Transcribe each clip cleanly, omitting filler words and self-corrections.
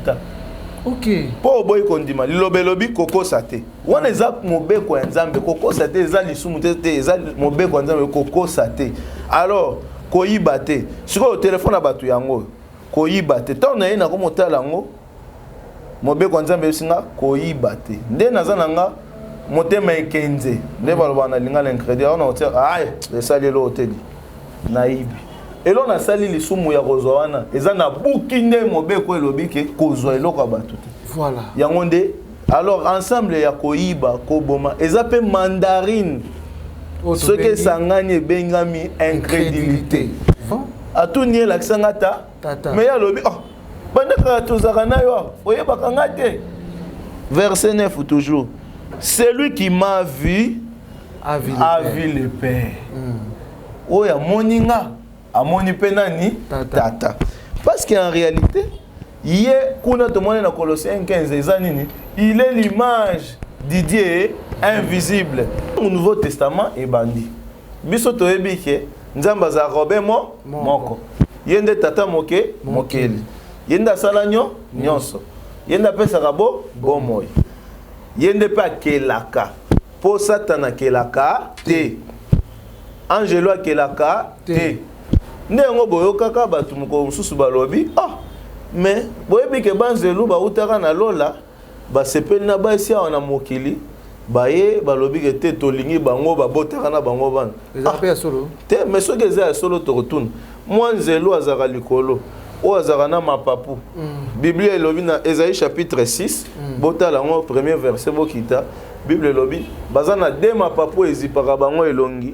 mafuta. Ok. Pour boy kondima, lobelobi koko sate. Wana eza mobeko ya nzambe, koko sate eza lisumu te eza mobeko ya nzambe koko sate. Alors, koyiba te. Siko au téléphone abatu yango. Koyiba te. Tant na yena ko motala yango. Mobeko ya nzambe singa koyiba te. Nde nazana nga motema ekenze. Nde baloba na linga l'incrédit. On hotel, ay, esali lo hoteli. Naibi. Elo na sali lisumu ya kozwa wana eza na buki nde mobeko elobi ke kozwa eloko ya bato te. Voilà. Yango nde alors ensemble ya koyiba koboma eza pe mandarine soki esangani ebengami incrédulité. Atuni elakisa nga ta me ya lobi oh bandeka tozaka na yo oyebaka nga te. Verset 9 toujours. Celui qui m'a vu a vu le Père. Oya moninga amoni penani tata. Parce qu'en réalité, hier, quand on a Colossiens 15, il est l'image du Dieu invisible. Au Nouveau Testament est bandit. Bisoto ebike, nzamba za robe moko. Yende tata moke mokeli. Yenda salanyo nyonso. Yenda pesa rabo bomoy. Yende pa kelaka. Po satana kelaka te. Angelo kelaka te. Ndengo boyokaka batu moko mususu balobi ah mais boyebi ke banzelu ba utaka na lola ba sepeli na basi wana mokili baye balobi ke te tolingi bango babotaka na bango bana ezapa ya solo te mais soki eza ya solo tokotuna mwanzelu azaka likolo o azaka na mapapu Bible elobi na Esaïe chapitre 6 botala ngo premier verset bokita Bible elobi baza na de mapapu ezipaka bango elongi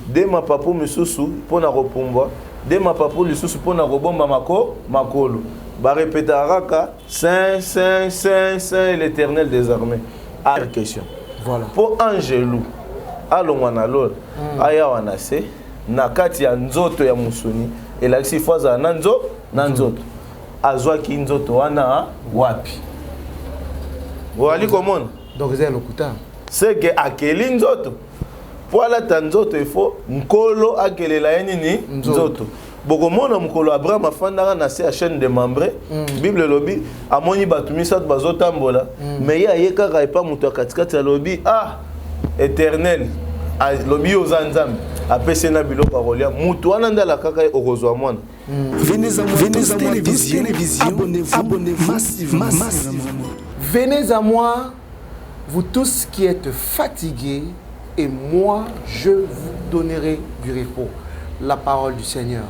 de mapapu misusu pona kopumbwa de mapapu lisusu pona kobomba makolo ba répétera saint saint saint saint l'Éternel des armées. Question. Voilà. Pour angelou alongwa na lol aya wana se na kati ya nzoto ya musuni elakisi faza na nzoto azwaki nzoto wana wapi wali komona donc c'est le kuta c'est que akeli nzoto pour ala tanzoto il faut nkolo akelela yenini nzoto bokomona mukolo Abraham afandaka na se chaîne de membre Bible lobi amoni batu misatu bazotambola mais ya yekaka epa mutu akatikati ya lobi ah éternel lobi ozanzambe apese na biloko akolia mutu wana ndala kaka okozwa mwana. Venez à moi télévision, abonnez-vous massivement. Venez à moi, vous tous qui êtes fatigués, et moi, je vous donnerai du repos. La parole du Seigneur.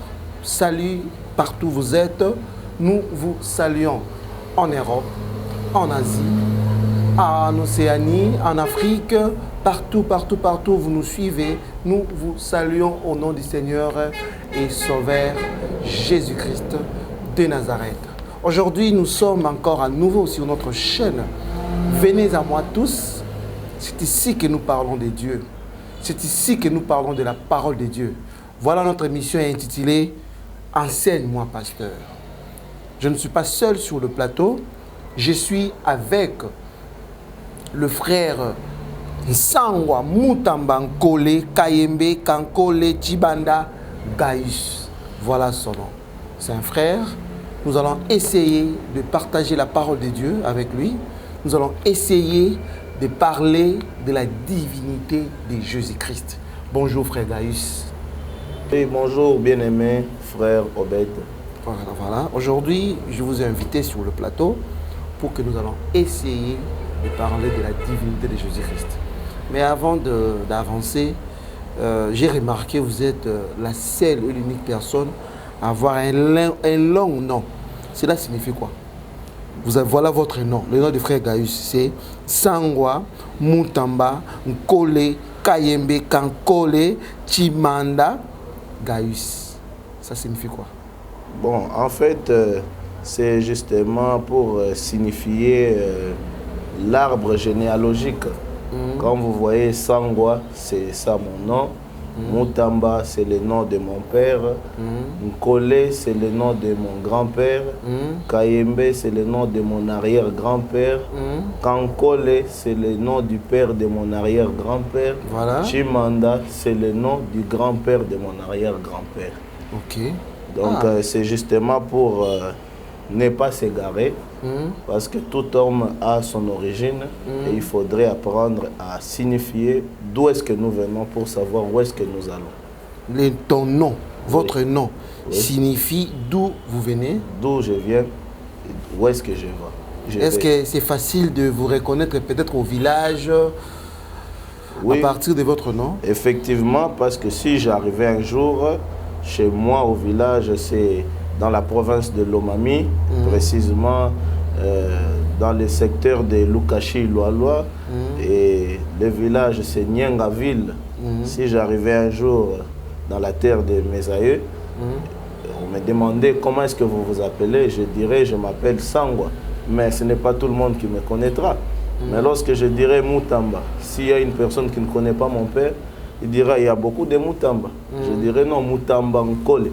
Salut partout où vous êtes. Nous vous saluons en Europe, en Asie, en Océanie, en Afrique, partout où vous nous suivez. Nous vous saluons au nom du Seigneur et Sauveur Jésus-Christ de Nazareth. Aujourd'hui, nous sommes encore à nouveau sur notre chaîne. Venez à moi tous. C'est ici que nous parlons de Dieu. C'est ici que nous parlons de la parole de Dieu. Voilà notre émission intitulée « Enseigne-moi, pasteur ». Je ne suis pas seul sur le plateau. Je suis avec le frère Nsangwa Mutamba Nkole Kayembe Kankole Chibanda Gaius. Voilà son nom. C'est un frère. Nous allons essayer de partager la parole de Dieu avec lui. Nous allons essayer de parler de la divinité de Jésus-Christ. Bonjour frère Gaius. Et bonjour bien-aimé frère Obed. Voilà. Aujourd'hui, je vous ai invité sur le plateau pour que nous allons essayer de parler de la divinité de Jésus-Christ. Mais avant d'avancer, j'ai remarqué que vous êtes la seule et l'unique personne à avoir un long nom. Cela signifie quoi? Voilà votre nom. Le nom du frère Gaius, c'est Sangwa Mutamba Nkole Kayembe Kankole Chimanda Gaius. Ça signifie quoi? Bon, en fait, c'est justement pour signifier l'arbre généalogique. Quand vous voyez Sangwa, c'est ça mon nom. Mutamba, c'est le nom de mon père. Nkole, c'est le nom de mon grand-père. Kayembe, c'est le nom de mon arrière-grand-père. Kankole, c'est le nom du père de mon arrière-grand-père. Voilà. Chimanda, c'est le nom du grand-père de mon arrière-grand-père. Ok. Donc, c'est justement pour ne pas s'égarer. parce que tout homme a son origine et il faudrait apprendre à signifier d'où est-ce que nous venons pour savoir où est-ce que nous allons. Ton nom, votre nom, signifie d'où vous venez? D'où je viens, où est-ce que je vais. Est-ce que c'est facile de vous reconnaître peut-être au village à partir de votre nom? Effectivement, parce que si j'arrivais un jour chez moi au village, c'est dans la province de Lomami, précisément dans le secteur de Lukashi, Loaloa, et le village c'est Nyangaville. Si j'arrivais un jour dans la terre de mes aïeux, on me demandait comment est-ce que vous vous appelez, je dirais je m'appelle Sangwa, mais ce n'est pas tout le monde qui me connaîtra. Mais lorsque je dirais Moutamba, s'il y a une personne qui ne connaît pas mon père, il dira il y a beaucoup de Moutamba. Je dirais non, Moutamba Nkole.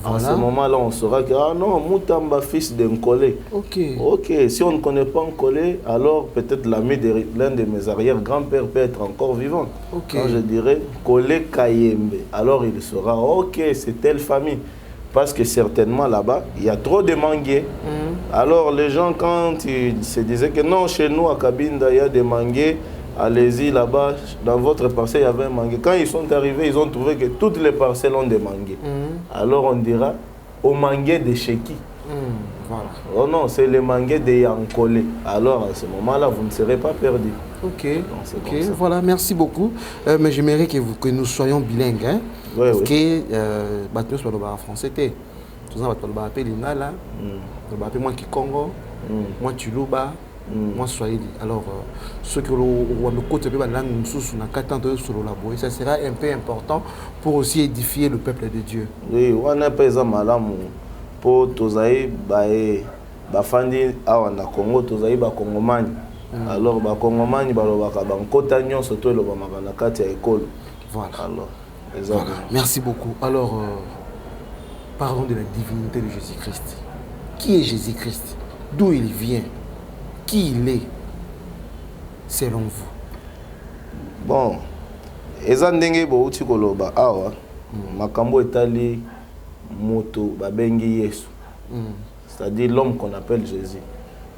Voilà. En ce moment-là, on saura que ah non, Moutamba fils de Nkole. Ok, si on ne connaît pas Nkole, alors peut-être l'ami de l'un de mes arrière-grands-pères peut être encore vivant. Quand je dirais Nkole Kayembe, alors il saura ok, c'est telle famille. Parce que certainement là-bas, il y a trop de manguiers. Alors les gens, quand ils se disaient que non, chez nous à Kabinda, il y a des manguiers, allez-y là-bas, dans votre parcelle, il y avait un manguier. Quand ils sont arrivés, ils ont trouvé que toutes les parcelles ont des manguiers. Alors on dira au manguier de Cheki. Voilà. Oh non, c'est le manguier de Yankole. Alors à ce moment-là, vous ne serez pas perdu. Ok, voilà, merci beaucoup. Mais j'aimerais que nous soyons bilingues. Hein? Parce que nous sommes en français. Tout ça, on va appeler Lingala, on va appeler moi Kikongo, moi Tuluba, moi Swahili. Alors, ceux qui ont le côté de la langue, ça sera un peu important pour aussi édifier le peuple de Dieu. Oui, on a pas malam pour tous les bafandi awana Congo, tous les Congomani. Alors, les Congomani, ils surtout le Bamakanakati à l'école. Voilà. Voilà. Merci beaucoup. Alors, parlons de la divinité de Jésus-Christ. Qui est Jésus-Christ? D'où il vient? Qui il est, selon vous? Bon, ezandenge bouti koloba awa makambo etali moto babengi Yesu. C'est-à-dire l'homme qu'on appelle Jésus.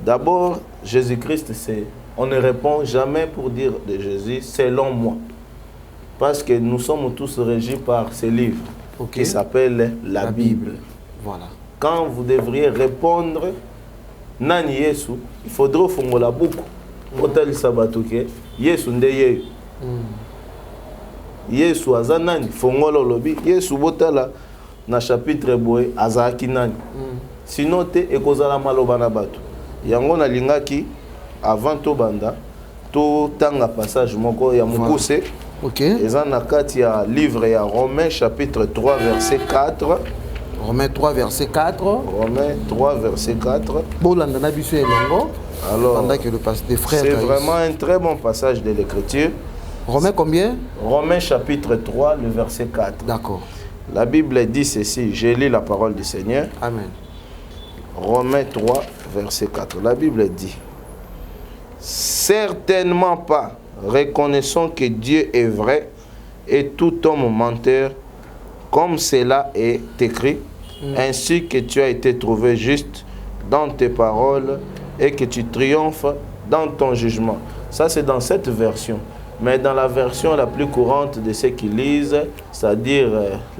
D'abord, Jésus-Christ, c'est on ne répond jamais pour dire de Jésus selon moi. Parce que nous sommes tous régis par ce livre qui s'appelle la Bible. Voilà. Quand vous devriez répondre Nani Yesu, il faudra faire la boucle. Otali sabatuke Yesu ndeye. Yesu azanani fongolo lobi Yesu botala na chapitre boy azaki nani. Sinon te ekozala maloba na bato. Yango na lingaki avant to banda to tanga passage moko ya mukuse. Et en a ya livre ya Romains chapitre 3 verset 4. Romains 3 verset 4. Romains 3 verset 4. Alors, c'est vraiment un très bon passage de l'écriture. Romains combien? Romains chapitre 3, le verset 4. D'accord. La Bible dit ceci, je lis la parole du Seigneur. Amen. Romains 3, verset 4. La Bible dit, certainement pas. Reconnaissons que Dieu est vrai et tout homme menteur, comme cela est écrit, ainsi que tu as été trouvé juste dans tes paroles et que tu triomphes dans ton jugement. Ça, c'est dans cette version. Mais dans la version la plus courante de ceux qui lisent, c'est-à-dire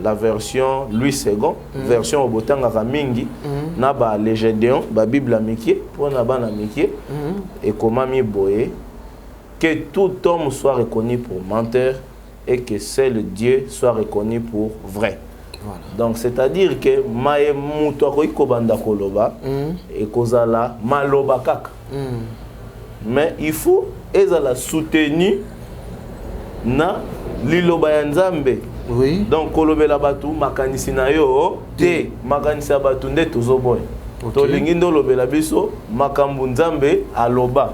la version Louis II, version Obotanga Ramingi, Naba les Gédéons, la Bible amiquée, pour Naba amiquée, et comment mi boye. Que tout homme soit reconnu pour menteur et que seul Dieu soit reconnu pour vrai. Voilà. Donc, c'est-à-dire que maye muto akoiko banda koloba et kozala maloba kaka. Mais il faut ezala soutenu na liloba ya Nzambe. Oui. Donc kolobela batu makanisi na yo te makanisi batu nde tozoboya. To lingi ndo lobela biso makambu Nzambe aloba.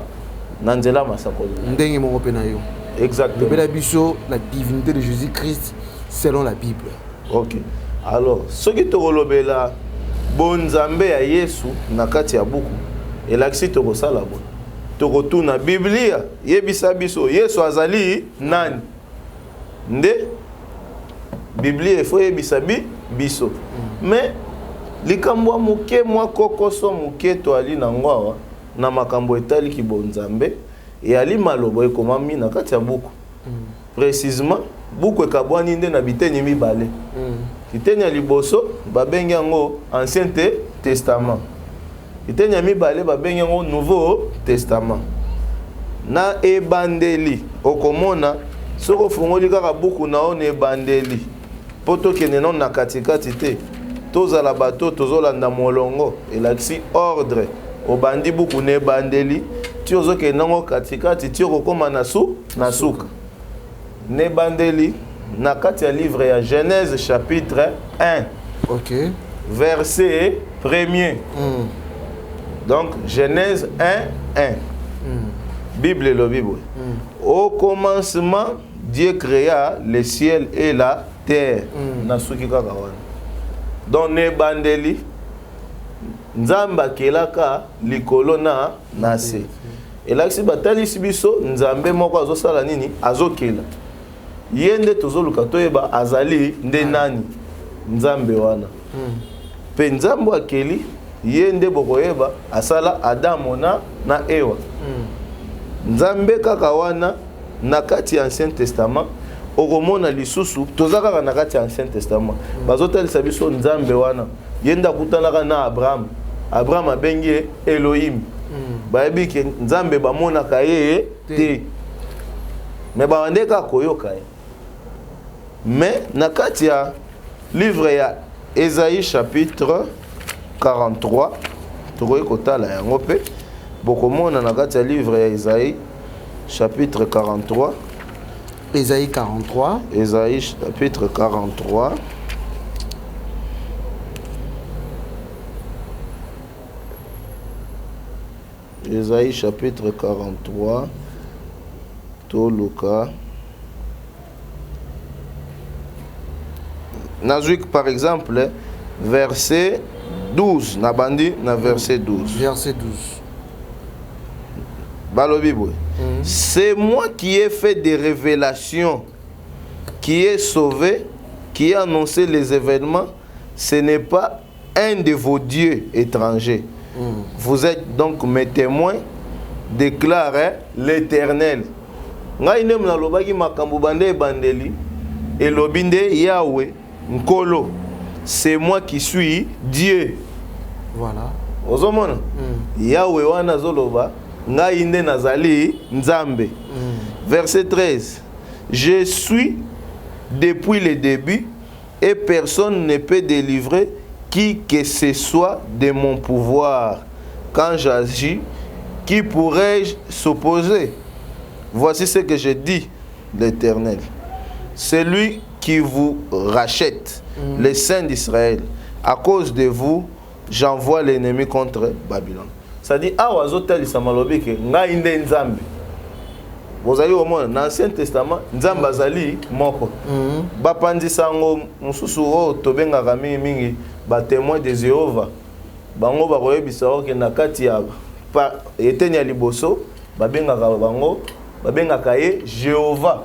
Nanzela masakoli. Ndenge moko pe na yo. Exactement. Lobela biso la divinité de Jésus-Christ selon la Bible. OK. Alors, ce qui te relobela bon Nzambe ya Yesu na kati ya buku. Elakisi to kosala bon. To retourna Biblia yebisa biso Yesu azali nani? Nde Biblia faut yebisa biso. Mais likambo moke mwa kokoso moke to ali na ngwa na makambo etali ki bonzambe et ali malobo ekomami na kati ya buku précisément buku ekabwani nde na biteni mibale kiteni ya liboso babengi yango ancien testament kiteni ya mibale babengi yango nouveau testament na ebandeli okomona soko fungoli kaka buku na on ebandeli poto kene non na katikati te tozala bato tozolanda molongo elakisi ordre obandi buku na ebandeli ti ozokende nango katikati ti okokoma na suka na ebandeli na kati ya livre ya Genèse chapitre 1 OK verset 1er donc Genèse 1 Bible le Bible au commencement Dieu créa le ciel et la terre na suki kaka wana donc ne bandeli nzamba kelaka likolo na se elakisi batalisi biso nzambe moko azosala nini azokela yende tozoluka toyeba azali nde nani nzambe wana pe nzambo akeli yende bokoyeba asala Adamo na Ewa nzambe kaka wana na kati ya Ancien Testament okomona lisusu tozaka na kati ya Ancien Testament bazotalisa biso nzambe wana yenda kutanaka na Abraham abengi Elohim bayebi ke nzambe bamonaka ye te me bawandeka koyoka ye mais na kati ya livre ya Ésaïe chapitre 43 tokoki kotala yango pe bokomona na kati ya livre ya Ésaïe chapitre 43 Ésaïe 43 Ésaïe chapitre 43 Ésaïe chapitre 43 Toluka Nazuik par exemple verset 12 Nabandi na verset 12 verset 12 Balobibo c'est moi qui ai fait des révélations qui ai sauvé qui ai annoncé les événements ce n'est pas un de vos dieux étrangers vous êtes donc mes témoins déclare l'Éternel ngai nem na lobaki makambo bande bandeli elobinde Yahweh Nkolo c'est moi qui suis Dieu voilà ozomona Yahweh wana zoloba ngai nde nazali nzambe verset 13 je suis depuis le début et personne ne peut délivrer qui que ce soit de mon pouvoir quand j'agis qui pourrais-je s'opposer voici ce que je dis l'Éternel celui qui vous rachète les saints d'Israël à cause de vous j'envoie l'ennemi contre Babylone ça dit ah wazotalisa malobi ke ngai nde nzambe bozali omona na Ancien Testament nzambe azali moko bapandisa ngo mususu o tobengaka mingi ba témoin de Jéhovah bango bakoyebisa oke na kati ya pa etenya liboso babengaka ye Jéhovah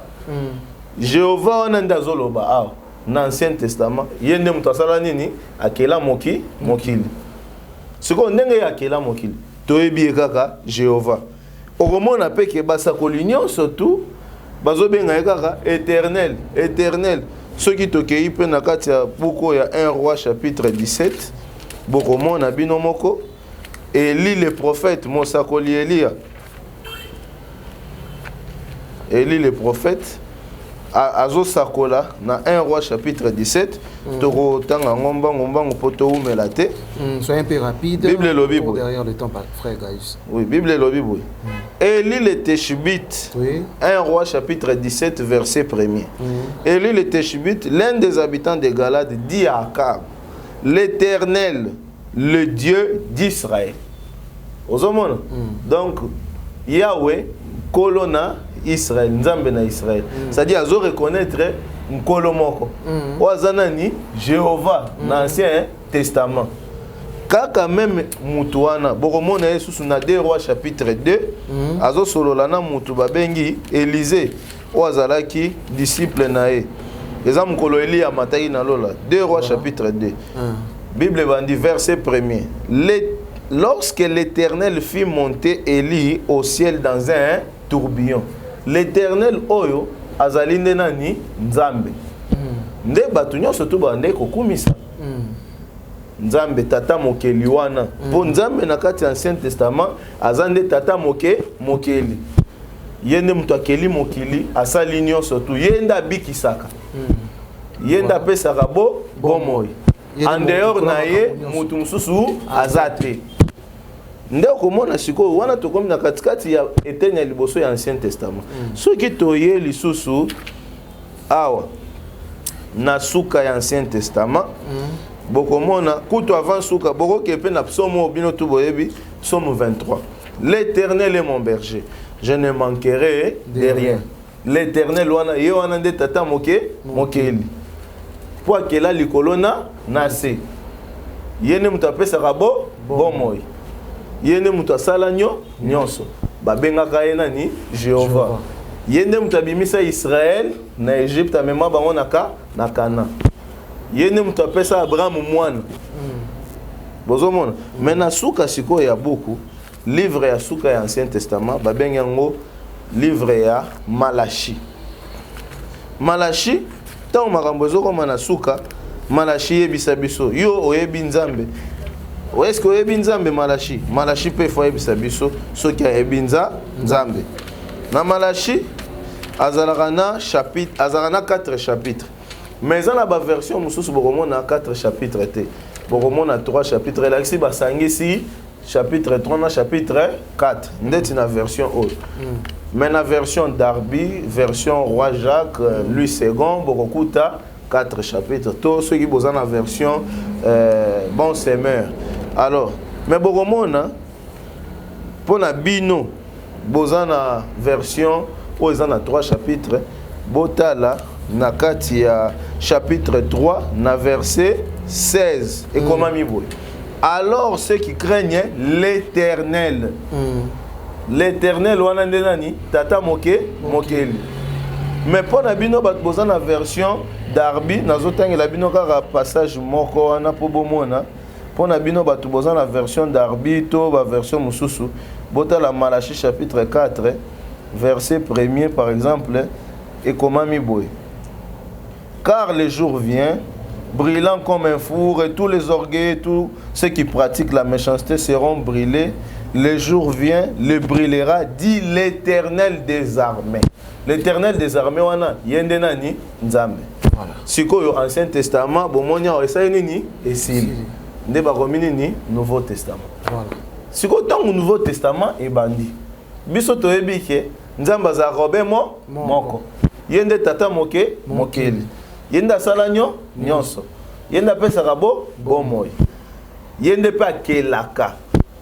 Jéhovah wana nda zoloba awa na Ancien Testament yende mutu asala nini akela mokili siko ndenge ya akela mokili toyebi kaka Jéhovah okomona pe ke basakoli nyonso tu bazobenga ye kaka éternel soki tokei pe na kati ya buku ya 1 roi chapitre 17 bokomona bino moko Élie le prophète mosakoli Élie le prophète azo sakola na 1 roi chapitre 17 toko tanga ngombango poto umelate soyez un peu rapide Bible lobi boy derrière le temps frère guys oui Bible lobi boy Élie le Tishbite oui 1 roi chapitre 17 verset 1er Élie le Tishbite l'un des habitants de Galade dit à Akab l'Éternel le Dieu d'Israël ozomona donc Yahweh kolona Israël, Nzambe na Israël. C'est-à-dire azo reconnaître Nkolo moko. Wazanani Jéhovah dans l'Ancien Testament. Kaka même mutuana, bokomona Yesu na 2 Rois chapitre 2, azo sololana mutu babengi Élisée, wazalaki disciple na ye. Eza mukolo Elia matai na lola, 2 Rois chapitre 2. Bible dit verset 1er. Lorsque l'Éternel fit monter Élie au ciel dans un tourbillon. L'Éternel oyo azalinde nani Nzambe. Nde batu nyonso to bande kokumisa. Nzambe tata mokeli wana. Po Nzambe na kati Ancien Testament azande tata mokeli. Yende mutu akeli mokili asali nyonso tu yenda bikisaka. Yenda pesaka bomoi. En dehors na ye mutu mususu azate. Nde komona siko wana tokomi na katikati ya etenya liboso ya Ancien Testament. Soki toye lisusu awa na suka ya Ancien Testament bokomona kutu avant suka boko kepe na psomo bino tu boyebi psaume 23. L'Éternel est mon berger, je ne manquerai de rien. L'Éternel wana ye wana nde tata mokeli. Po akela likolo na se. Yene mutu apesaka bomoi. Yene mutu asala nyonso. Babengaka ye nani Jéhovah. Yene mutu abimisa Israël na Égypte amema bango na Kana. Yene mutu apesa Abraham mwana. Bozomona. Mais na suka siko ya buku livre ya suka ya Ancien Testament babengango livre ya Malachi. Malachi tant makambo ezokoma na suka Malachi yebisa biso yo oyebi Nzambe. Est-ce que oyebi Nzambe Malachi? Malachi pe fo yebisa biso soki ayebi Nzambe. Na Malachi azalaka na 4 chapitres. Mais dans la version mususu bokomona 4 chapitres te. Bokomona 3 chapitres là ici basangisi chapitre 3 na chapitre 4. Ndeti na version autre. Mais la version Darby, version Roi Jacques, Louis II, bokokuta 4 chapitres. Tous ceux qui ont la version Bon Semeur. Alors, mais bokomona pour la bino, bozana version où ils ont 3 chapitres. Botala na katia chapitre 3 na verset 16 et comment mi boy. Alors ceux qui craignent l'Éternel. L'Éternel wana nde nani tata mokeli. Mais pour na bino bat bozana version Darby nazotangela bino kaka passage moko wana po bomona. Pour na bino bat bozana version Darby to ba version mususu. Botala Malachi chapitre 4 verset 1er par exemple et comment mi boy. Car le jour vient, brillant comme un four, et tous les orgueils, tous ceux qui pratiquent la méchanceté seront brûlés. Le jour vient, le brûlera, dit l'Éternel des armées. L'Éternel des armées, wana yende nani Nzambe. Voilà. Siko yo Ancien Testament, bomonya esa nini esili. Nde ba komini ni Nouveau Testament. Voilà. Siko tangu Nouveau Testament e bandi. Biso toyebi ke Nzamba za robe moko. Yende tata mokeli. Yenda sala nyonso. Yenda pesa rabo bomoi. Yende pa kelaka.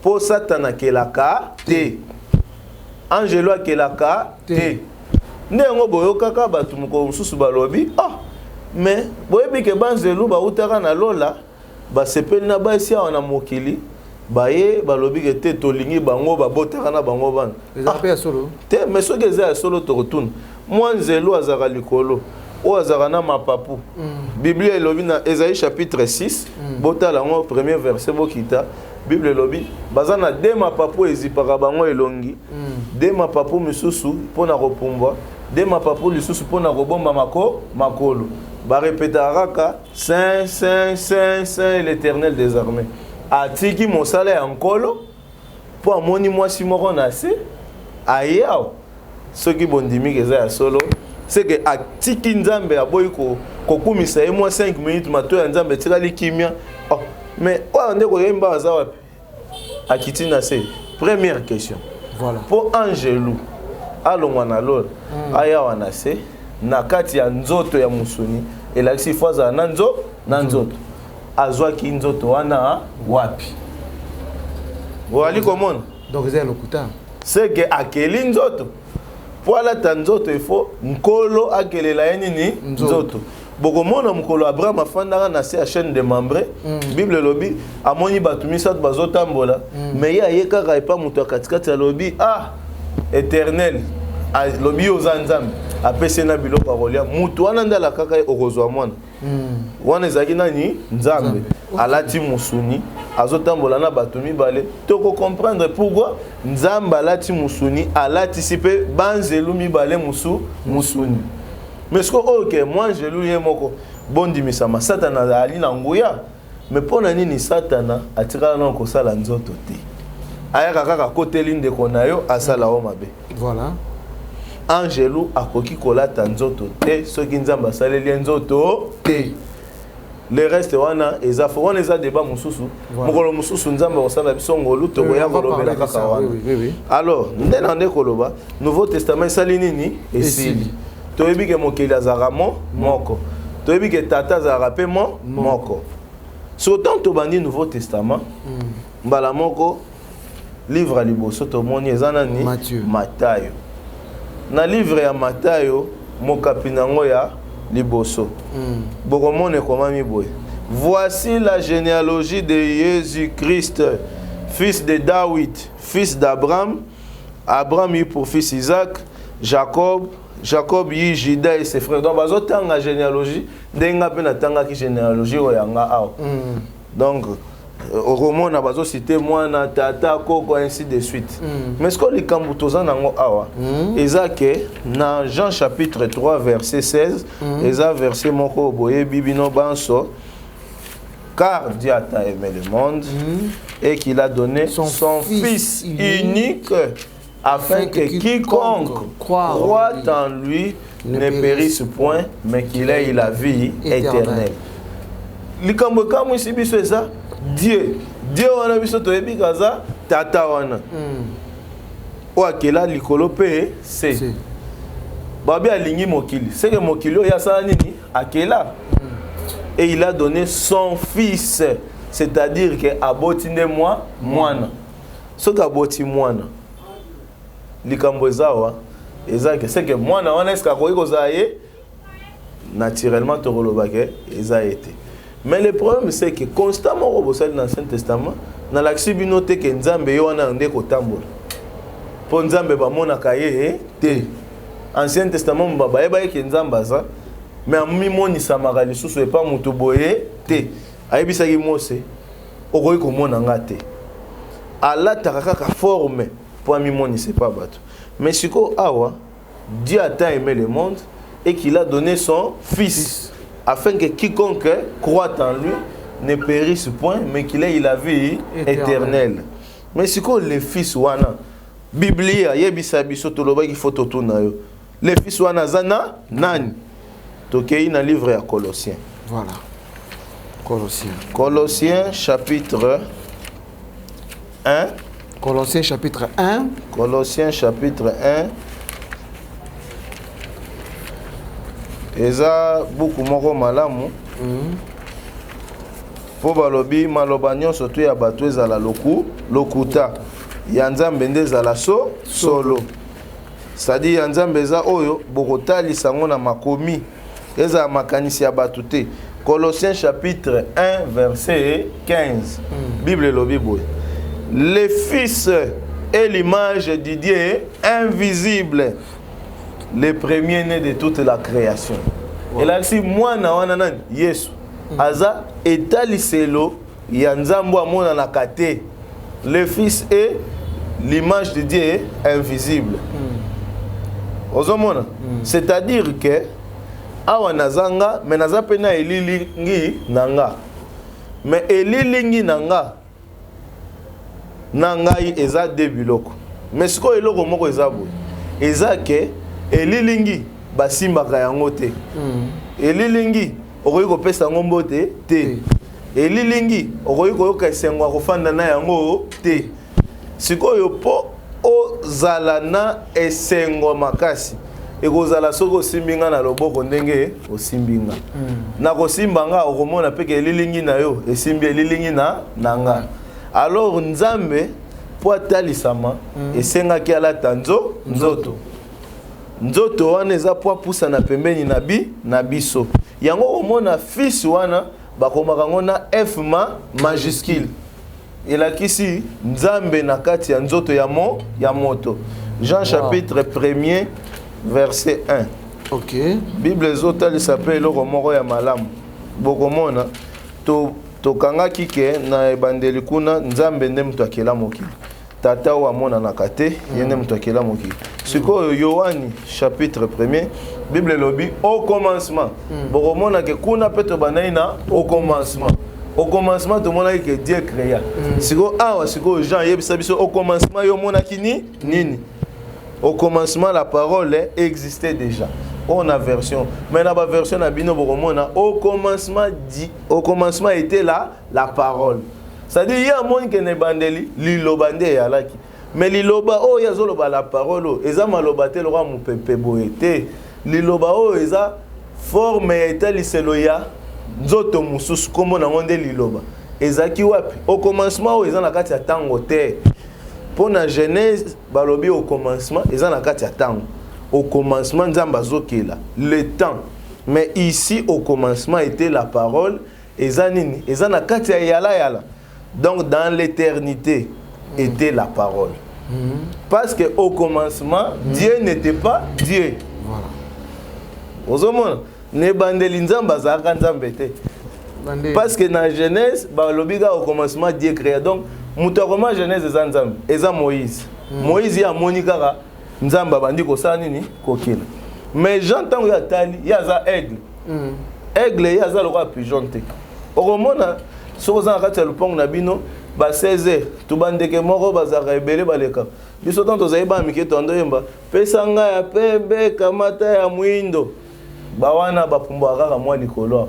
Po satana kelaka te. Angelo kelaka te. Ndengo boyoka ka batu mko mususu balobi. Ah. Mais boyebi ke banzelu ba utaka na lola ba sepeli na ba esi wana mokili. Baye balobi ke te tolingi bango ba botaka na bango bana. Ezapé solo. Te mais so geza solo to retourne. Mwanzelu azaka likolo. O azarana mapapu. Bible elobi na Esaïe chapitre 6, botala ngo premier verset bokita. Bible elobi bazana de mapapu ezipaka bango elongi. De mapapu misusu pona kopumbwa, de mapapu lisusu pona kobomba makolo. Ba répétaraka Saint Saint Saint Saint l'Éternel des armées. Atiki mosala ya nkolo po amoni mwasi moko na se ayao. Soki bondimi keza ya solo c'est que atiki Nzambe aboyi kokumisa ye moi 5 minutes mato ya Nzambe tikali kimia. Oh, mais oya nde koyemba baza wapi akiti na se. Première question. Voilà. Pour Angelou alongwa na lola aya wana se na kati ya nzoto ya musuni elakisi faza na nzoto azwaki nzoto wana wapi. Wali komona donc c'est le kuta. C'est que akeli nzoto Poala tanzoto ifo nkolo akelela yenini nzoto. Bokomona mukolo Abraham afandaka na se chaîne de membre. Bible lobi amoni batumisa bazotambola mais ya yekaka epa muto katikati lobi ah éternel lobi ozanzam apese na biloko akolia muto wana ndala kaka okozwa mwana wana ezalaki nani nzambe alati musuni azotambola na bato mibale toko comprendre pourquoi nzambe alati musuni alatisi mpe banzelu mibale musuni mais ce que ok moi nzelu ye moko bondimisama satana ali na nguya mais mpona nini satana atikala na kosala nzoto te ayaka kaka koteli ndeko na yo asala o mabe voilà angelu akoki kolata nzoto te soki nzambe asaleli nzoto te le reste wana eza fo wana eza débat mususu mokolo mususu nzambe osala biso ngolu tokoya kolobela kaka wana alors nde na nde koloba nouveau testament esali nini esili toyebi ke mokili azalaka moko toyebi ke tata azalaka mpe moko so tant tobandi nouveau testament mbala moko livre ya liboso tomoni eza nani Matayo na livre ya Matayo mokapi nango ya liboso bokomone ekomami boye voici la généalogie de Jésus-Christ fils de David fils d'Abraham Abraham eut pour fils Isaac Jacob eut Juda et ses frères donc bazotanga généalogie ndenga mpe natangaki généalogie oyo yanga awa donc Romona bazo cité mwana tata koko ainsi de suite mais ce que les kambutoza nango awa ezake na Jean chapitre 3 verset 16 eza verset moko boye bibino banso car Dieu a tant aimé le monde et qu'il a donné son fils unique afin que quiconque croit en lui ne périsse point mais qu'il ait la vie éternelle likambo kamu ici biso eza Dieu wana biso toyebi kaza tata wana o akela likolo pe se babi alingi mokili c'est que mokili oyo asala nini akela et il a donné son fils c'est-à-dire que aboti nde mwana soki aboti mwana likambo ezawa eza que c'est que mwana wana eske akoki kozala ye naturellement tokolobake eza ete. Mais le problème c'est que constamment au dans l'Ancien Testament, dans l'accès binoté que Nzambe yo wana ndé ko tambola. Po Nzambe ba mona kaye te. Ancien Testament ba ba ke Nzamba za, mais ami moni samara lisusu e pas mutu boye te. Ayebisa ki Mose okoyi ko mona ngate. Ala takaka ka forme po ami moni c'est pas bato. Mais siko awa Dieu a tant aimé le monde et qu'il a donné son fils afin que quiconque croit en lui ne périsse point, mais qu'il ait la vie éternelle. Mais c'est quoi les fils wana? Biblia, yebisa biso toloba ki faut totuna yo. Les fils wana zana nani? Tokei na livre ya Colossiens. Voilà. Colossiens. Colossiens chapitre 1. Colossiens chapitre 1. Colossiens chapitre 1. Eza beaucoup moko malamu po balobi maloba nyonso to ya bato ezala lokuta ya nzambe nde ezala solo c'est-à-dire ya nzambe eza oyo bokotalisa ngo na makomi ezala makanisi ya bato te. Colossiens chapitre 1 verset 15 Bible elobi boye le fils est l'image du Dieu invisible, le premier-né de toute la création. Et là, si moi, na Yesu, aza etaliselo ya nzambo amona na kate. Le fils est l'image de Dieu invisible. Ozomona, c'est-à-dire que awa nazanga, mais naza pena elilingi nanga. Mais elilingi nanga nangai eza debiloko. Mais ce ko eloko moko eza boye. Eza ke elilingi basimbaka yango te. Elilingi okoki kopesa yango mbote te. Elilingi okoki koyoka esengo akofanda na yango te. Sikoyo po ozala na esengo makasi ekozala soko osimbinga na loboko ndenge osimbinga. Na kosimbanga okomona peke elilingi na yo esimbi elilingi na nga. Alors nzambe po atalisama esengaki alata nzoto. Nzoto wana eza po apusa na pembeni na biso. Yango omona fils wana bakomaka ngo na F majuscule. Elakisi nzambe na kati ya nzoto ya moto. Jean chapitre 1er verset 1. OK. Bible ezotali s'appelle eloko moko ya malamu. bokomona to kanga kike na ebandeli kuna nzambe nde mutu akela mokili tata wa mona na kate yende mutu akela mokili sikoyo Yohani chapitre 1er Bible lobi au commencement bokomona ke kuna peto banaina au commencement tout le monde a dit que Dieu créa. Siko awa siko Jean yebisa biso au commencement yo mona kini nini. Au commencement la parole existait déjà. On a version. Mais la version na bino bokomona au commencement était là la parole. C'est-à-dire il y a monde qui ne bandeli liloba nde yalaki. Mais liloba o yazoloba la parole eza maloba te lo mu pepe boete. Liloba o eza forme eta liseloya nzoto mususu kombo na ngonde liloba ezaki wapi au commencement o eza na kati ya tango te pona Genèse balobi au commencement eza na kati ya tango au commencement nzamba azokela le temps mais ici au commencement était la parole eza nini eza na kati ya yala donc dans l'éternité était la parole parce que au commencement Dieu n'était pas Dieu voilà ozomona ne bandeli nzamba zaka nzambe te parce que dans Genèse balobiga au commencement Dieu créa donc mutakoma Genèse eza nzambe eza Moïse Moïse ya monika nzamba bandi ko sa nini kokela mais j'entends ya tali ya za aigle ya za lokwa pigeon te okomona soko za kati ya lupango na bino ba 16h to bandeke moko bazaka ebele baleka biso tanto zaiba mike tondo yemba pesa nga ya pembe kamata ya mwindo bawana bapumbwa kaka mwa likolo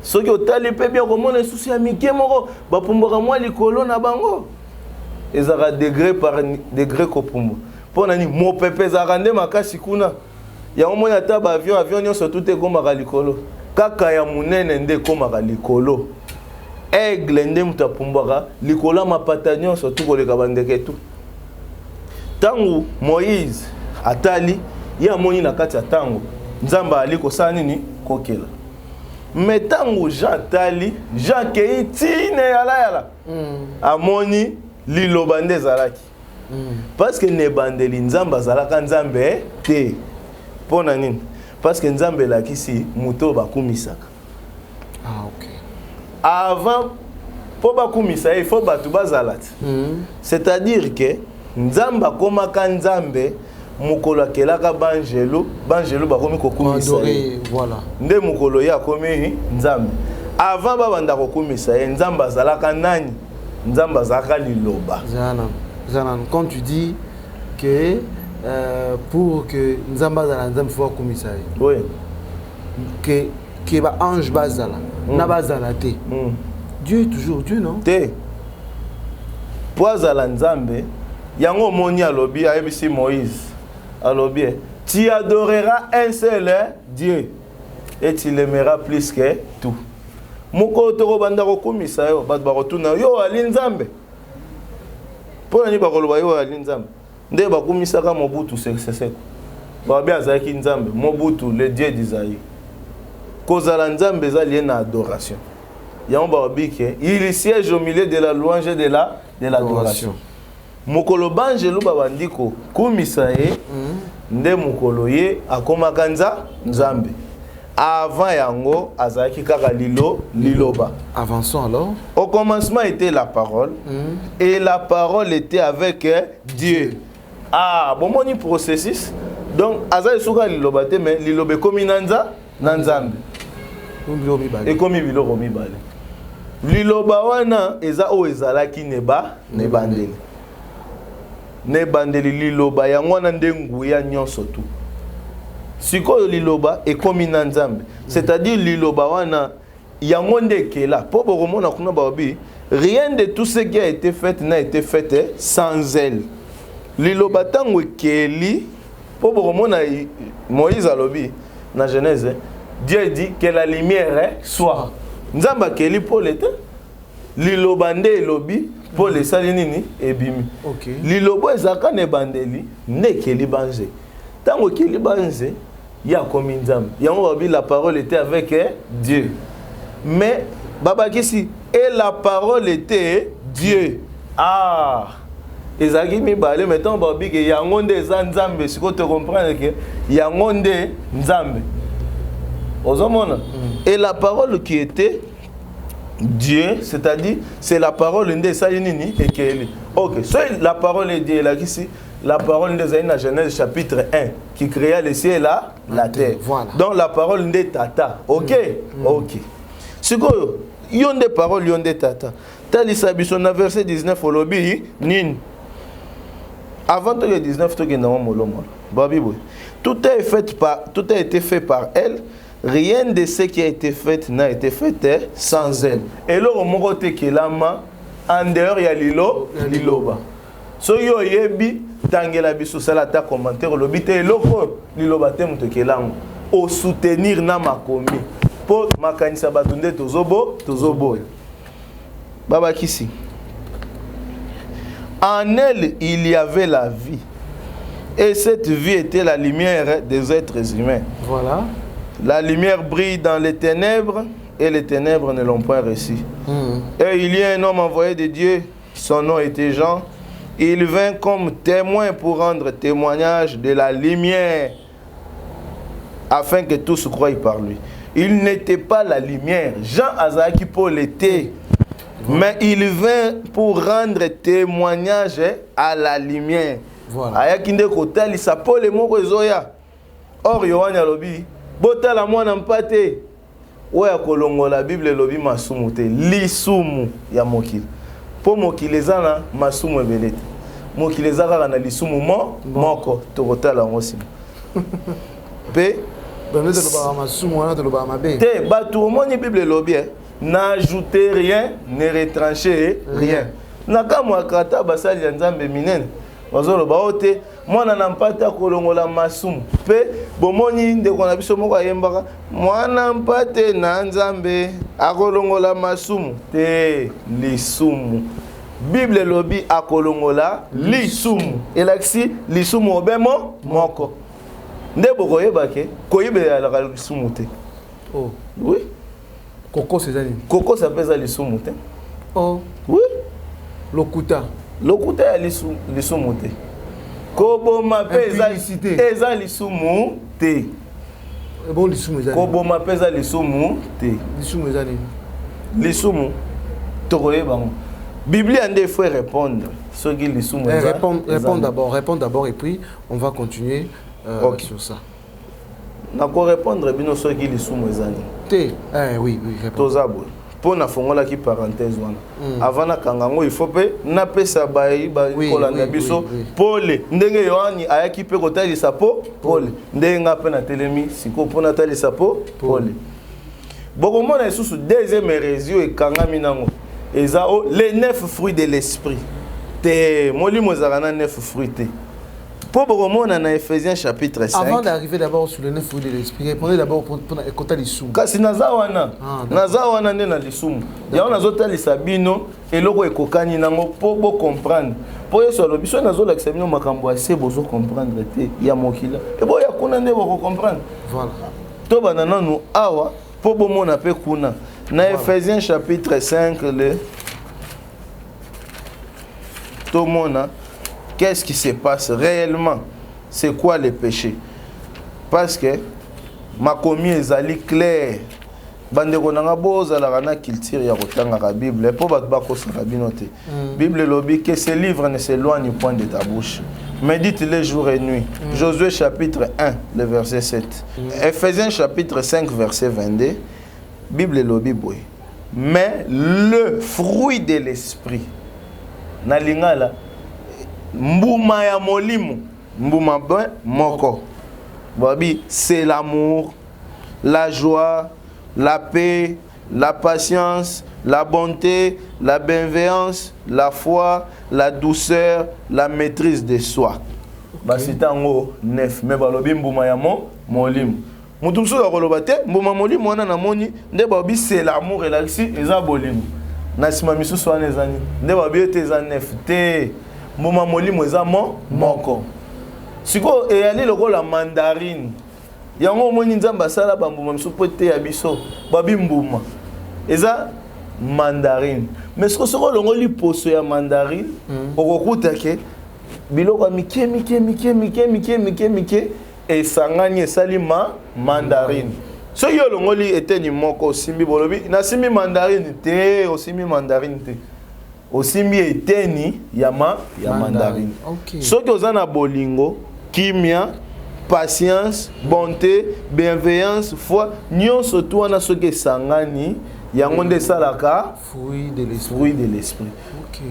soki otali pe bien komona susi ya mike moko bapumbwa mwa likolo na bango ezaka degré par degré kopumbwa pona ni mo pepe zaka nde makasi kuna ya omona ta ba avion nyonso tout ekomaka likolo kaka ya munene nde komaka likolo aigle nde mutu apumbwaka likolo mapata nyonso tout koleka bandeke tu tangu Moïse atali ya moni na kati ya tango nzamba aliko sa nini kokela metango Jean tali Jean kei tine yala amoni liloba nde zalaki parce que ne bandeli nzamba zalaka nzambe te pona nini parce que nzambe lakisi muto bakumisaka OK avant po bakumisa il faut batu bazalati c'est-à-dire que nzamba komaka nzambe mukolo kelaka banjelo bakomi kokumisa voilà nde mukolo ya komi nzambe avant babanda kokumisa ye nzamba zalaka nani nzamba zalaka liloba zana quand tu dis que pour que nzamba zala nzambe faut kokumisa ye oui que ba ange bazala na bazala te Dieu est toujours Dieu non te poazala nzambe yango moni alobi ayebisi Moïse alobi tu adoreras un seul Dieu et tu l'aimeras plus que tout moko toko banda kokumisa yo bat bakotuna yo ali nzambe pona ni bakoloba yo ali nzambe nde bakumisaka Mobutu seko babi azaki nzambe Mobutu le Dieu d'Isaïe kozala nzambe za lié na adoration yango babi ke il siège au milieu de la louange et de l'adoration mukolo banjelu babandiko kumisa ye nde mukolo ye akomaka nzambe avant yango azaki kaka liloba avançons alors au commencement était la parole et la parole était avec Dieu bon moni processus donc azali suka liloba te mais liloba komi na nzambe ekomi biloko mibale liloba wana eza o ezalaki ne bandeli liloba yango wana nde nguya nyonso tu sikoyo liloba ekomi na nzambe c'est-à-dire liloba wana yango nde kela po bokomona kuna babi rien de tout ce qui a été fait n'a été fait sans elle liloba tango ekeli po bokomona Moïse alobi na Genèse Dieu dit que la lumière soit nzamba keli po lete liloba nde elobi po le sali nini ebimi lilobo ezaka ne bandeli ne keli banze tango keli banze ya komi nzambe yango babi la parole était avec Dieu mais babakisi et la parole était Dieu ezaki mibale mettons babi ke yango nde eza nzambe siko te comprendre ke yango nde nzambe Et la parole qui était Dieu, c'est-à-dire, c'est la parole de Saïnini et Kéli. Ok, soit la parole est Dieu, là, ici, la parole de Zaïna Genèse chapitre 1, qui créa le ciel et la terre. Voilà. Donc la parole de Tata. Ok, ok. C'est quoi? Il y a des paroles, il y a des Tata. Talisabiso, na verset 19, au lobby, Nin. Avant le 19, tout a été fait par elle. Rien de ce qui a été fait n'a été fait sans elle. Et là, on m'a dit que l'âme, en dehors, il y a l'iloba. So yo yebi, tangela biso salata commentaire, le bité loko, l'iloba tem te kelam. Au soutenir na makomi. Pour makanisa batunde tozobo. Baba Kisi. En elle, il y avait la vie. Et cette vie était la lumière des êtres humains. Voilà. La lumière brille dans les ténèbres et les ténèbres ne l'ont point reçu. Et il y a un homme envoyé de Dieu, son nom était Jean. Il vint comme témoin pour rendre témoignage de la lumière afin que tous croient par lui. Il n'était pas la lumière. Jean Azaki Paul était. Mais il vint pour rendre témoignage à la lumière. Voilà. Ayakinde kotali sa Paul moko ezoya. Or Yohana lobi botala mwana mpate oya kolongo la Bible lobi masumu te lisumu ya mokili. Po mokili ezana masumu ebelete. Mokili ezaka na lisumu moko tokotala ngosi. Pe te batu omoni Bible lobi n'ajoutez rien, ne retranchez rien. Nakamwa kata basali ya Nzambe minene. Wazolo baote mwana na mpata kolongola masumu pe bomoni ndeko na biso moko ayembaka mwana mpate na Nzambe akolongola masumu te lisumu. Bible lobi akolongola lisumu. Elakisi lisumu obemo moko. Ndebo koyebake koyibe la lisumu te. Oh, oui. Coco c'est ça. Coco ça pèse lisumu te. Oh, oui. Lokuta. Lokuta ya lisumu te. Koboma peza eza lisumu te. Bon lisumu eza. Koboma peza lisumu te. Lisumu eza ni. Lisumu tokoye bango. Bible ande il faut répondre. Ce qui lisumu eza. Réponds d'abord et puis on va continuer sur ça. Nako répondre bino ce qui lisumu eza ni. Te. Oui, réponds. Tozabo. Pour na fongola ki parenthèse wana avant na kangango il faut pe na pesa bayi ba kolanda biso pole ndenge yoani ayaki pe kotali sapo pole ndenge pe na telemi siko pona tali sapo pole boko mona isusu deuxième hérésie et kangami nango ezao les 9 fruits de l'esprit te molimo zakana 9 fruits te. Pour remonter dans Ephésiens chapitre 5. Avant d'arriver d'abord sur les 9 fruits de l'esprit, répondez d'abord pour écouter les sous. Kasi nazawana nde na lisumu. Ya on azota lisabino eloko ekokani nango pour comprendre. Pour yeso lo biso nazo la kisabino makambo ase bozo comprendre te ya mokila. Et boya kuna nde boko comprendre. Voilà. To banana nous awa pour bomona pe kuna. Na Ephésiens chapitre 5 le to mona. Qu'est-ce qui se passe réellement? C'est quoi le péché? Parce que ma commis est clair. Bande konanga boza la rana culture ya kotanga la Bible pour battre bakosa rabinote. Bible lobi que ce livre ne s'éloigne point de ta bouche. Médite-le jour et nuit. Josué chapitre 1, le verset 7. Ephésiens chapitre 5, verset 22. Bible lobi boy. Mais le fruit de l'esprit. Na lingala mbuma ya molimo mbuma ben moko babi c'est l'amour, la joie, la paix, la patience, la bonté, la bienveillance, la foi, la douceur, la maîtrise de soi. Basi tango 9 mais balobi mbuma ya molimo mutu mso akoloba te mbuma molimo wana na moni nde babi c'est l'amour elakisi eza bolimo na sima misusu wana ezani nde babi ete eza 9 te mbuma molimo eza moko siko eyali lokola mandarine yango omoni nzambe asala bambuma misu po te ya biso babi mbuma eza mandarine mais siko longoli poso ya mandarine okokuta ke biloko mike esangani esali mandarine Ce qui est le mot était ni moko simbi bolobi na simbi mandarine te simbi mandarine te simbi était ni yama ya mandarine. Ce qui est na bolingo kimia patience bonté bienveillance foi nyon surtout na ce qui sangani yango nde salaka fruit de l'esprit.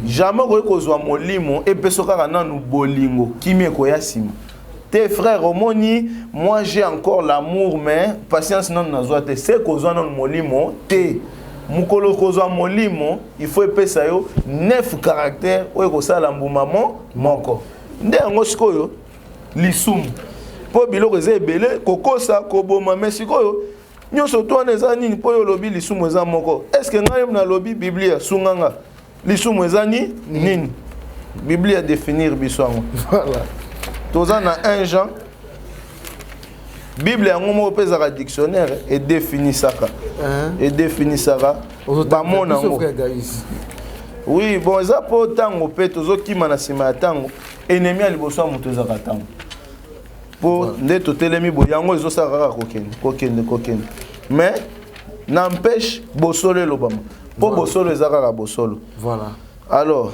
Jamais kozwa molimo epesoka kana nu bolingo kimia ko yasima. Tes frères, omoni, moi j'ai encore l'amour, mais patience non nazoate. C'est kozwa non molimo, te. Mukolo kozwa molimo, il faut epesa yo 9 caractères oyo kosala mbuma moko. Nde yango sikoyo lisumu. Po biloko eza ebele kokosa koboma mais sikoyo nyonso to wana eza nini po yo lobi lisumu eza moko. Est-ce que ngai na lobi Biblia sunganga lisumu eza nini? Biblia définir biso yango. Voilà. Toza na 1 Jean Bible yango mo pesa dictionnaire et définissaka et définissaka ba mona ngo. Oui, bon ça po tango pe tozo kima na sima ya tango ennemi ali boso moto ezaka tango. Po nde to telemi bo yango ezo saka kokende. Mais n'empêche bosolo lobama. Po bosolo ezaka bosolo. Voilà. Alors,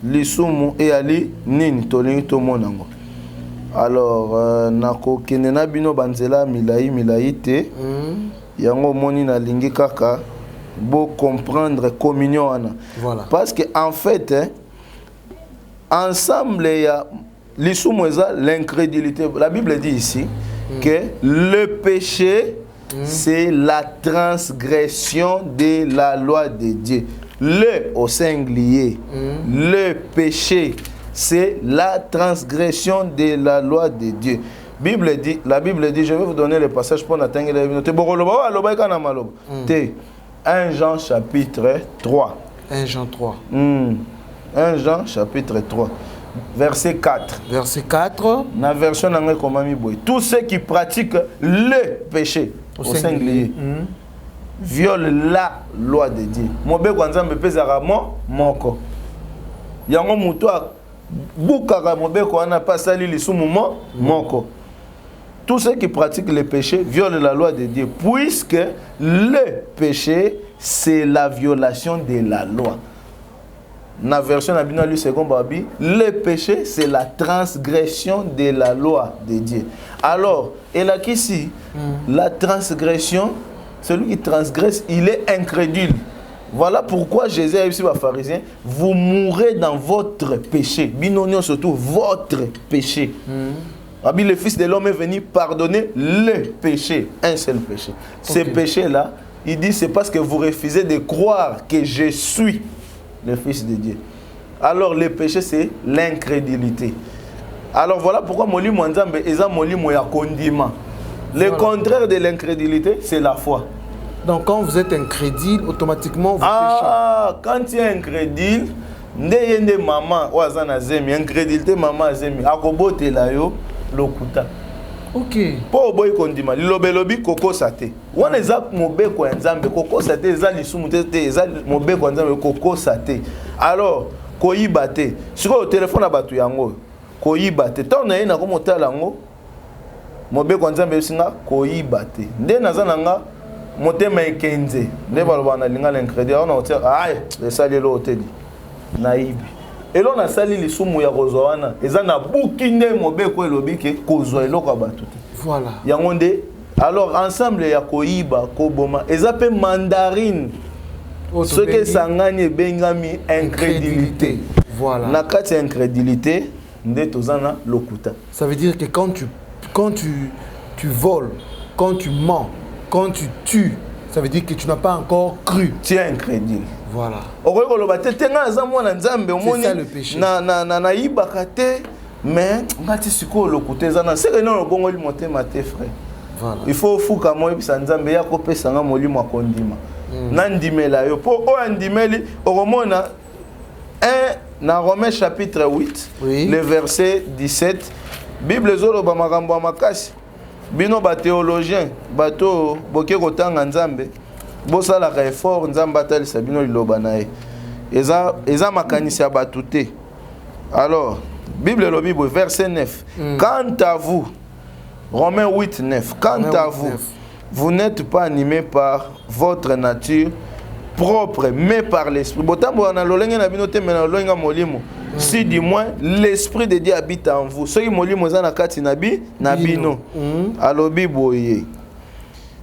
lisumu e ali nini tolingi tomonango. Alors nako kende na bino banzela milai te yango moni na lingi kaka bo comprendre communion ana. Voilà. Parce que en fait ensemble ya lisumu eza l'incrédulité. La Bible dit ici que le péché c'est la transgression de la loi de Dieu. Le au singulier, le péché, c'est la transgression de la loi de Dieu. La Bible dit, je vais vous donner le passage pour n'atteindre la Bible. 1 Jean chapitre 3. 1 Jean 3. 1 Jean chapitre 3. Verset 4. Verset 4. La version anglaise comme tous ceux qui pratiquent le péché au singulier. Viole la loi de Dieu. Mobe kwanzambe pezaka moko. Yango muto bukaka mobe kwana pasali lisumu moko. Tous ceux qui pratiquent le péché violent la loi de Dieu puisque le péché c'est la violation de la loi. Na version nabina lu second babi, le péché c'est la transgression de la loi de Dieu. Alors, et là qu'ici la transgression, celui qui transgresse, il est incrédule. Voilà pourquoi Jésus a dit aux pharisiens, vous mourrez dans votre péché. Binonion surtout, votre péché. Le Fils de l'homme est venu pardonner le péché, un seul péché. Ce péché-là, il dit, c'est parce que vous refusez de croire que je suis le Fils de Dieu. Alors le péché, c'est l'incrédulité. Alors voilà pourquoi Molimo Nzambe est un Molimo ya condiment. Le contraire de l'incrédulité, c'est la foi. Donc quand vous êtes incrédule, automatiquement vous péchez. Ah, quand tu es incrédule, ndeyende maman wazana zemi, incrédulité maman zemi, akobote la yo lokuta. Ok. Po boy kondima, lilobelobi koko sate. Wana eza mobeko ya Nzambe, koko sate eza lisumu te eza mobeko ya Nzambe koko sate. Alors, koyiba te. Siko téléphone na batu yango. Koyiba te. Tant na ye na komotala yango. Mobeko ya Nzambe singa koyiba te. Nde nazana nga motema ekenze nde baloba na linga l'incrédit on a tia ay esali lo hoteli naibi elo na sali lisumu ya kozwa wana eza na buki nde mobeko elobi ke kozwa eloko ya bato te. Voilà. Yango nde alors ensemble ya koyiba koboma eza pe mandarine ce que sangani ebengami incrédulité. Voilà. Na kati ya incrédulité nde tozana lokuta. Ça veut dire que quand tu voles, quand tu mens, quand tu tues, ça veut dire que tu n'as pas encore cru. Tu es incrédule. Voilà. C'est ça le péché. Mais il faut fouka moi Nzambe ya kopesa nga molimo akondima. Nandimela yo po o andimeli oromona 1 dans Romains chapitre 8 le verset 17 Bible zolo ba makambo ya makasi. Bino ba théologien bato boke kotanga Nzambe bosala ka effort Nzambe atalisa bino liloba na ye eza makanisi ya bato te. Alors Bible lobi verset 9 quant à vous Romains 8, 9. Quant à vous, vous n'êtes pas animés par votre nature propre, mais par l'esprit. Si du moins l'esprit de Dieu habite en vous.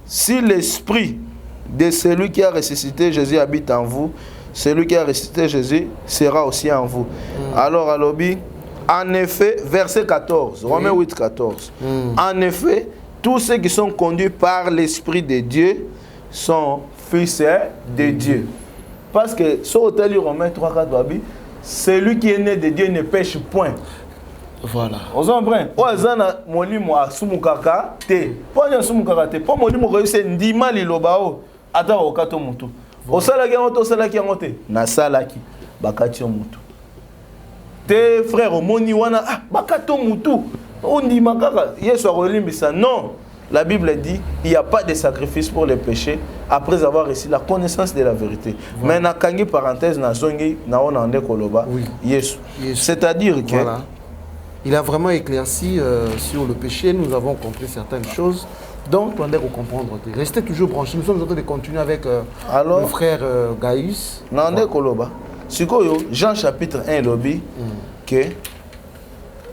Si l'esprit de celui qui a ressuscité Jésus habite en vous, celui qui a ressuscité Jésus sera aussi en vous. Alors, alobi, en effet, verset 14, Romains 8, 14. En effet, tous ceux qui sont conduits par l'Esprit de Dieu sont fils de Dieu. Parce que, sur l'hôtel Romains 3, 4, celui qui est né de Dieu ne pêche point. Voilà. Vous comprenez? Oazana molimo asumukaka te. Ponya asumukaka te. Po molimo koyese ndima lilobao ata okato mutu. Osalaki ngoto osalaki ngote. Na salaki bakati mutu. Te frère omoni wana bakato mutu. Ondima kaka Yesu akolimbisa. Non. La Bible dit il n'y a pas de sacrifice pour les péchés après avoir reçu la connaissance de la vérité. Voilà. Mais na kangi parenthèse na zongi na onande koloba. Oui. Yesu. C'est-à-dire que voilà. Il a vraiment éclairci sur le péché. Nous avons compris certaines choses. Donc, on doit comprendre. Restez toujours branchés. Nous sommes en train de continuer avec le frère Gaius. Nande koloba. Sikoyo, Jean chapitre 1 lobby que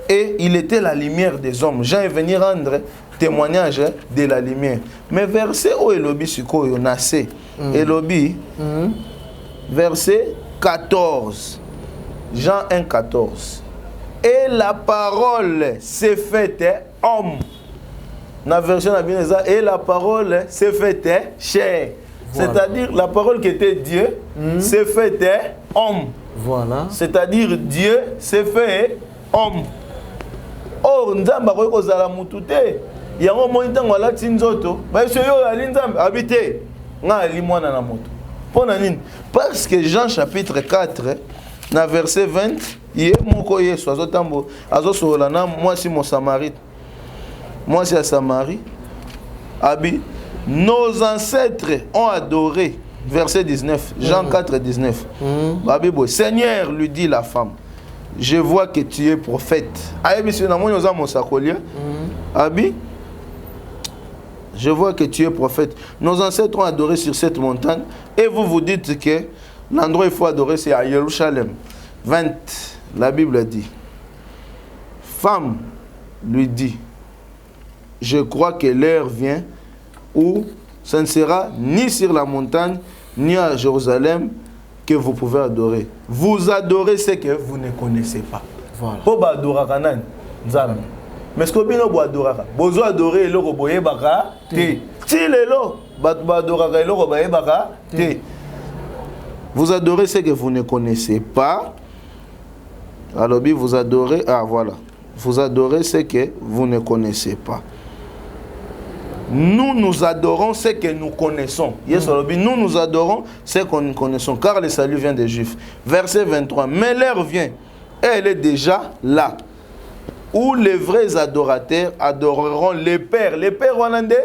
et il était la lumière des hommes. Jean est venu rendre témoignage de la lumière. Mais verset où est lobby sikoyo nassé et lobby verset 14. Jean 1 14. Et la parole s'est faite homme. Dans la version de et la parole s'est faite chair. Voilà. C'est-à-dire la parole qui était Dieu s'est faite homme. Voilà. C'est-à-dire Dieu s'est fait homme. Or, Nzamba ko zala mutute. Yango monita ngala tinzoto. Ba yo ali Nzamba habité. Nga ali mwana na moto. Pona nini? Parce que Jean chapitre 4 na verset 20 Yé moko Yesu azotambo azosola na mwasi mo Samarite. Mwasi à Samarie. Abi nos ancêtres ont adoré verset 19 Jean 4 19. Abi bo Seigneur lui dit la femme. Je vois que tu es prophète. Abi si na mo yoza mo sakolia. Abi je vois que tu es prophète. Nos ancêtres ont adoré sur cette montagne et vous dites que l'endroit il faut adorer c'est à Jérusalem. 20 La Bible dit, femme lui dit, je crois que l'heure vient où ce ne sera ni sur la montagne, ni à Jérusalem que vous pouvez adorer. Vous adorez ce que vous ne connaissez pas. Voilà. Pour adorer Kanan, mais ce que vous adorez, vous adorez le roboye baka te. Si le lo, adorez le roboye baka te. Vous adorez ce que vous ne connaissez pas. Alors, vous adorez, voilà. Vous adorez ce que vous ne connaissez pas. Nous adorons ce que nous connaissons. Yes, nous adorons ce que nous connaissons, car le salut vient des Juifs. Verset 23. Mais l'heure vient, et elle est déjà là, où les vrais adorateurs adoreront les pères. Les pères, Wanande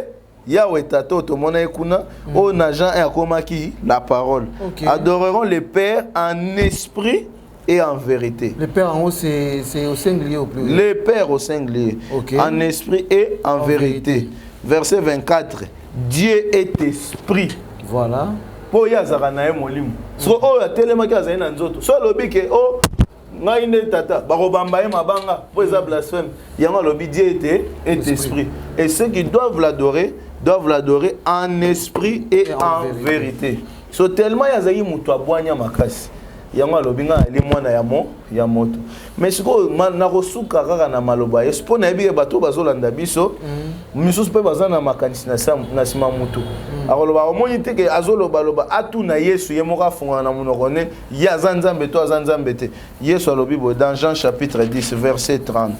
Yahweh Tato, Tomona Ekuna, on a Jean et Akomaki, la parole. Okay. Adoreront les pères en esprit et en vérité. Le Père en haut, c'est au singulier au pluriel. Le Père au singulier. Okay. En esprit et en vérité. Verset 24. Dieu est esprit. Voilà. Pour Yazaranae Molim. So, oh, la télémaque à Zaina Nzoto. So, l'obi que, oh, Naïne Tata, Barobambaye Mabanga, pour les blasphèmes. Yama l'obi, Dieu est esprit. Et ceux qui doivent l'adorer en esprit et en vérité. So, tellement Yazayi Moutouabouania Makasi. Yango lobinga eli mwana ya moto mais siko na kosuka kaka na maloba yesu po na yebi bato bazolanda biso misusu pe bazana makanisi na sima mutu akoloba omoni te ke azoloba loba atu na yesu ye moka funga na munoko ne ya zanzambe to zanzambe te yesu alobi bo dans Jean chapitre 10 verset 30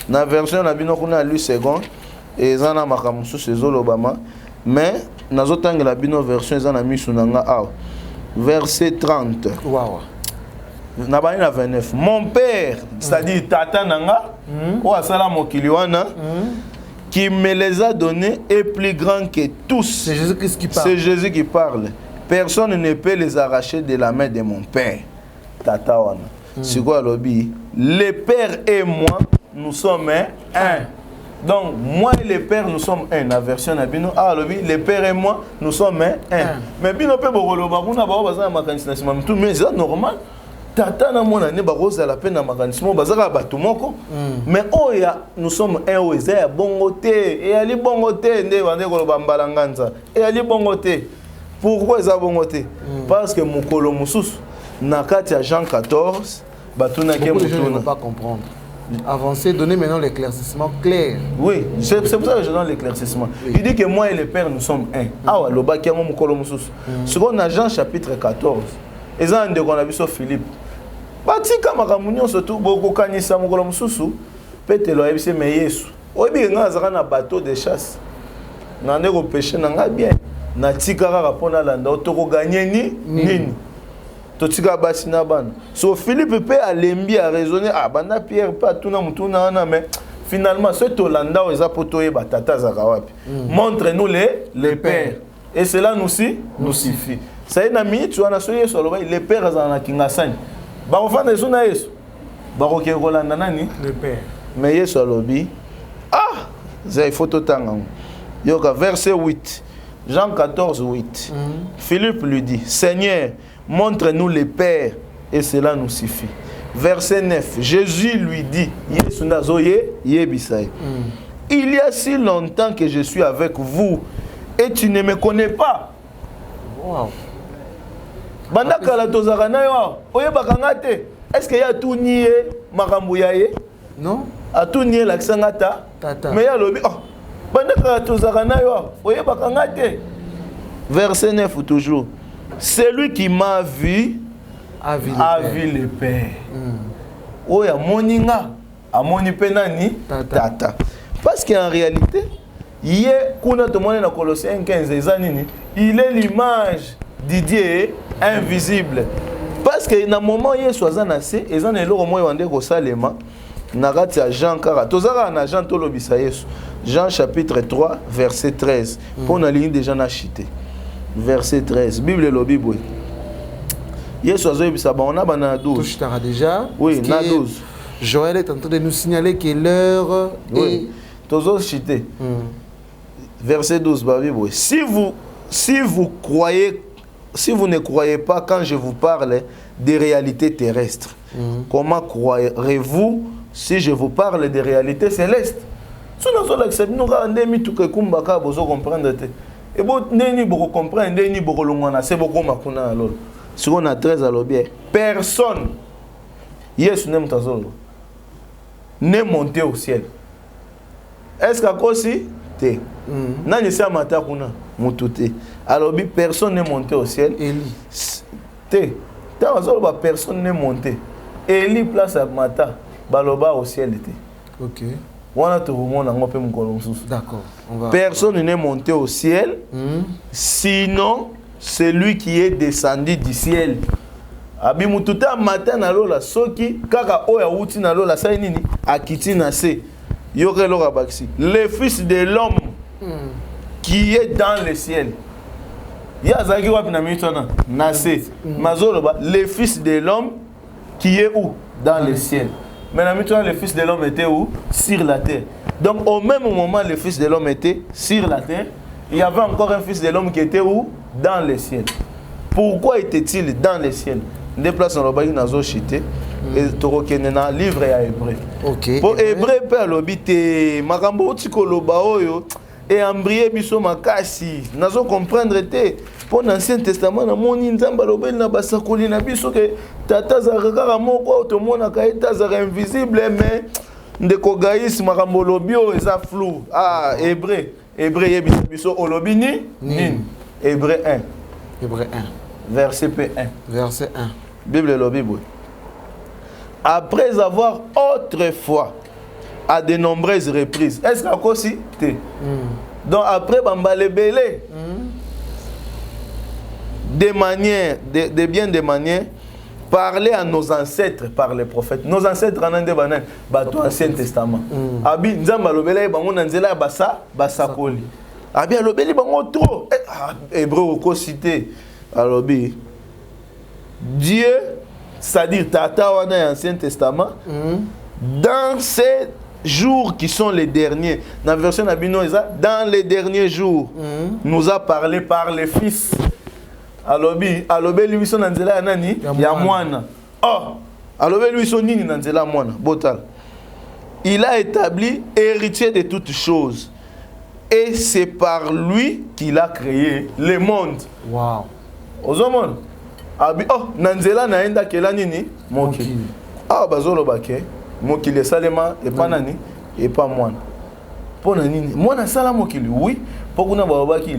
na version na bino kuna lui second ezana makamusu sezolobama mais nazotangela bino version ezana misu nanga aw verset 30 wow. Nabani na 29. Mon père, c'est-à-dire Tata Nanga, ou Asala Mokiliwana, qui me les a donnés est plus grand que tous. C'est Jésus-Christ qui parle. C'est Jésus qui parle. Personne ne peut les arracher de la main de mon père. Tata Wana. C'est quoi l'obi? Le père et moi, nous sommes un. Donc, moi et le Père, nous sommes un. La version de Bino, le Père et moi, nous sommes un. Mais Bino peut mais c'est normal. Tata na mona ne baroza la peine na mécanisme bazaka bato moko. Mais oya nous sommes un oya bongoté et ali bongoté nde bande ko bambala nganza. Et ali bongoté. Pourquoi ça bongoté? Parce que mukolo mususu na kati ya Jean 14 batuna ke mutuna. Je ne peux pas comprendre. Avancer, donner maintenant l'éclaircissement clair. Oui, c'est pour ça que je donne l'éclaircissement. Oui. Il dit que moi et le Père, nous sommes un. Ah ouais, le baki yango mukolo mususu. Second na Jean chapitre 14. Et ça on a vu sur Philippe. Batika makamunyo surtout boko kanisa mukolo mususu. Petelo yebise me Yesu. Oyebi nga azaka na bateau de chasse. Na ndeko pêcher na nga bien. Na tika kaka pona landa otoko gagner nini. Totika basi na bana. So Philippe peut alembi a raisonner bana Pierre pas tout na mutuna na mais finalement ce tolanda oza potoye batata zaka wapi. Montre-nous les pères. Et cela nous suffit. Ça y na minute wana so Yesu aloba les pères azana kingasani. Ba ofanda Yesu na Yesu. Ba ko ke kolanda nani? Le père. Mais Yesu alobi ça il faut totanga. Yoka verset 8. Jean 14 8. Philippe lui dit Seigneur, montre-nous les pères et cela nous suffit. Verset 9. Jésus lui dit Yesu nazoye yebisai. Il y a si longtemps que je suis avec vous et tu ne me connais pas. Wow. Banda kala tozaka na yo oyebaka nga te. Est-ce que ya tout nié makambo ya ye? Non. A tout nié la sangata. Mais ya lobi banda kala tozaka na yo oyebaka nga te. Verset 9 toujours. Celui qui m'a vu a vu le Père. Oya moninga amoni penani tata. Parce qu'en réalité, hier kuna tomone na Colossiens 15 ezanini, il est l'image du Dieu invisible. Parce que na moment Yesu azana se ezana eloko moyo wande ko salema na kati ya Jean kaka tozaka na Jean tolobisa Yesu. Jean chapitre 3 verset 13. Pour na ligne déjà na chité. Verset 13. Bible lobi boy. Yesu azoyebisa ba on a bana 12. Tout chitara déjà. Oui, na 12. Joël est en train de nous signaler que l'heure est tozo chité. Verset 12 ba boy. Si vous ne croyez pas quand je vous parle des réalités terrestres, comment croirez-vous si je vous parle des réalités célestes? Si nous avons comprendre. Et bon, neni boko comprendre, neni boko longwana, c'est beaucoup makuna alors. Si on a 13 à l'objet, personne, Yesu n'aime ta zone, n'est monté au ciel. Est-ce qu'à cause si te, nani sa mata kuna, mutute. Alors personne n'est monté au ciel. Élie. Te, personne n'est monté. Élie place à mata, baloba au ciel était. Ok. D'accord. Personne n'est monté au ciel, sinon celui qui est descendu du ciel. Abimututa matin na lola soki kaka oya uti na lola sa nini akiti na se yoke loka baksi. Le fils de l'homme qui est dans le ciel. Ya zaki wapi na mitona na se. Mazoloba le fils de l'homme qui est où? Dans le ciel. Mais maintenant, le Fils de l'homme était où? Sur la terre. Donc, au même moment, le Fils de l'homme était sur la terre. Il y avait encore un Fils de l'homme qui était où? Dans le ciel. Pourquoi était-il dans le ciel? Des places dans le bas, dans le chité. Et Torokenena, livre à Hébreu. Ok. Pour Hébreu, Père Lobité, Makambo Tikoloba Oyo, et Ambrié Bisso Makasi, nazo comprendre te. Pour l'Ancien Testament, na moni nzamba lobel na basakoli na biso que tata zakaka moko to mona kaita zaka invisible mais ndeko gaïs makambo lobio eza flou. Hébreu yebisa biso olobini nin. Hébreu 1. Hébreu 1. Verset P1. Verset 1. Bible lobibo. Après avoir autrefois à de nombreuses reprises. Est-ce qu'à cause si te? Donc après bambale belé. De bien des manières, parler à nos ancêtres par les prophètes. Nos ancêtres en ande banan, bato Ancien Testament. Abi nzamba lobela bango nanzela basa koli. Abi lobeli bango trop. Hébreu ko cité. Alobi Dieu, c'est-à-dire tata wana Ancien Testament, dans ses jours qui sont les derniers. Dans la version Nabino, dans les derniers jours, nous a parlé par les fils. Alobi lui son nanzela nani ya mwana. Oh, alobi lui son nini nanzela mwana. Botal. Il a établi héritier de toutes choses. Et c'est par lui qu'il a créé le monde. Wow. Ozomon. Abi oh nanzela naenda kela nini mokili. Ah bazolo bake mokili salema et pas nani et pas mwana. Pona nini mwana sala mokili oui. Pourquoi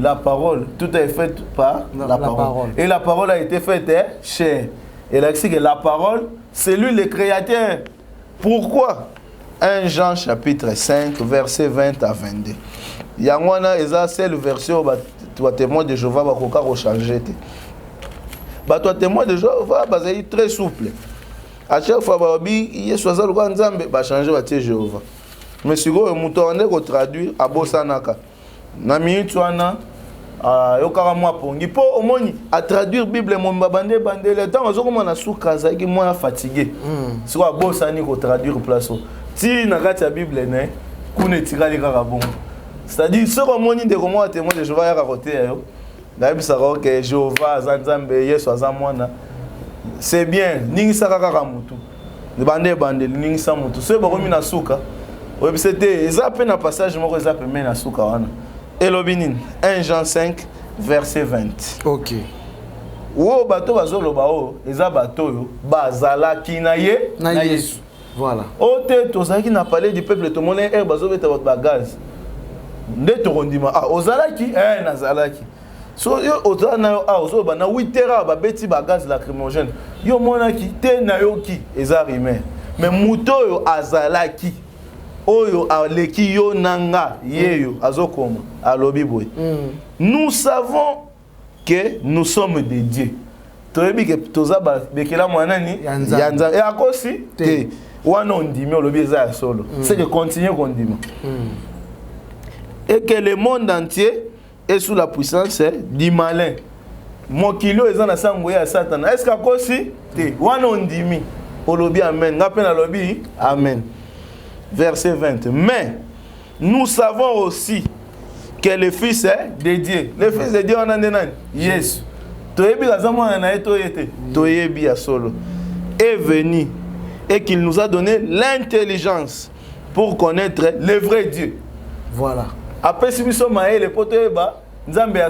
la parole, tout est fait par la parole. Et la parole a été faite chair. Et là, c'est que la parole, c'est lui le créateur. Pourquoi 1 Jean chapitre 5, verset 20 à 22. Yangwana, c'est le verset où tu témoin de Jéhovah va recharger. Tu témoin de Jéhovah, c'est très souple. À chaque fois, il y a soit le Nzambe, va changer Jéhovah. Mais si vous avez traduire à Bosanaka. Na minute wana yokaka mwa pongi po omoni a traduire bible mon babande bandele tant azoko na suka za ki mwa fatigué siko abosani ko traduire place ti na kati ya bible ne kuna tikali kaka bongo c'est-à-dire ce que moni de comment témoin de Jéhovah ya côté yo na bisa ko que Jéhovah azanzambe Yesu azamwana c'est bien ningi saka kaka mutu de bande bandele ningi sa mutu so ba komi na suka oui c'était ezapé na passage moko ezapé mais na suka wana. Elobinin 1 Jean 5 verset 20. OK. Wo bato bazoloba o eza bato yo bazala kinaye na Yesu. Voilà. Ote tozaki na parler du peuple to mona bazobeta ba gaz. Nde to rondima ozalaki nazalaki. So yo ozana yo ozoba na 8h ba beti ba gaz lacrymogène. Yo mona ki te na yo ki eza rimé. Mais muto yo azalaki. Oyo aleki yo nanga yeyo azokoma alobi boy. Nous savons que nous sommes des dieux. Toyebi ke tozaba bekela mwanani yanza et akosi te wana ondimi olobi eza solo. C'est que continuer kondima. Et que le monde entier est sous la puissance du malin. Mokilo eza na sango ya Satan. Est-ce qu'akosi te wana ondimi olobi amen. Ngapena olobi amen. Verset 20. Mais nous savons aussi que le Fils est de Dieu. Le Fils de Dieu, on a dit Yes. Est venu et qu'il nous a donné l'intelligence pour connaître le vrai Dieu. Voilà. Après, si nous sommes à les potes, Nzambe ya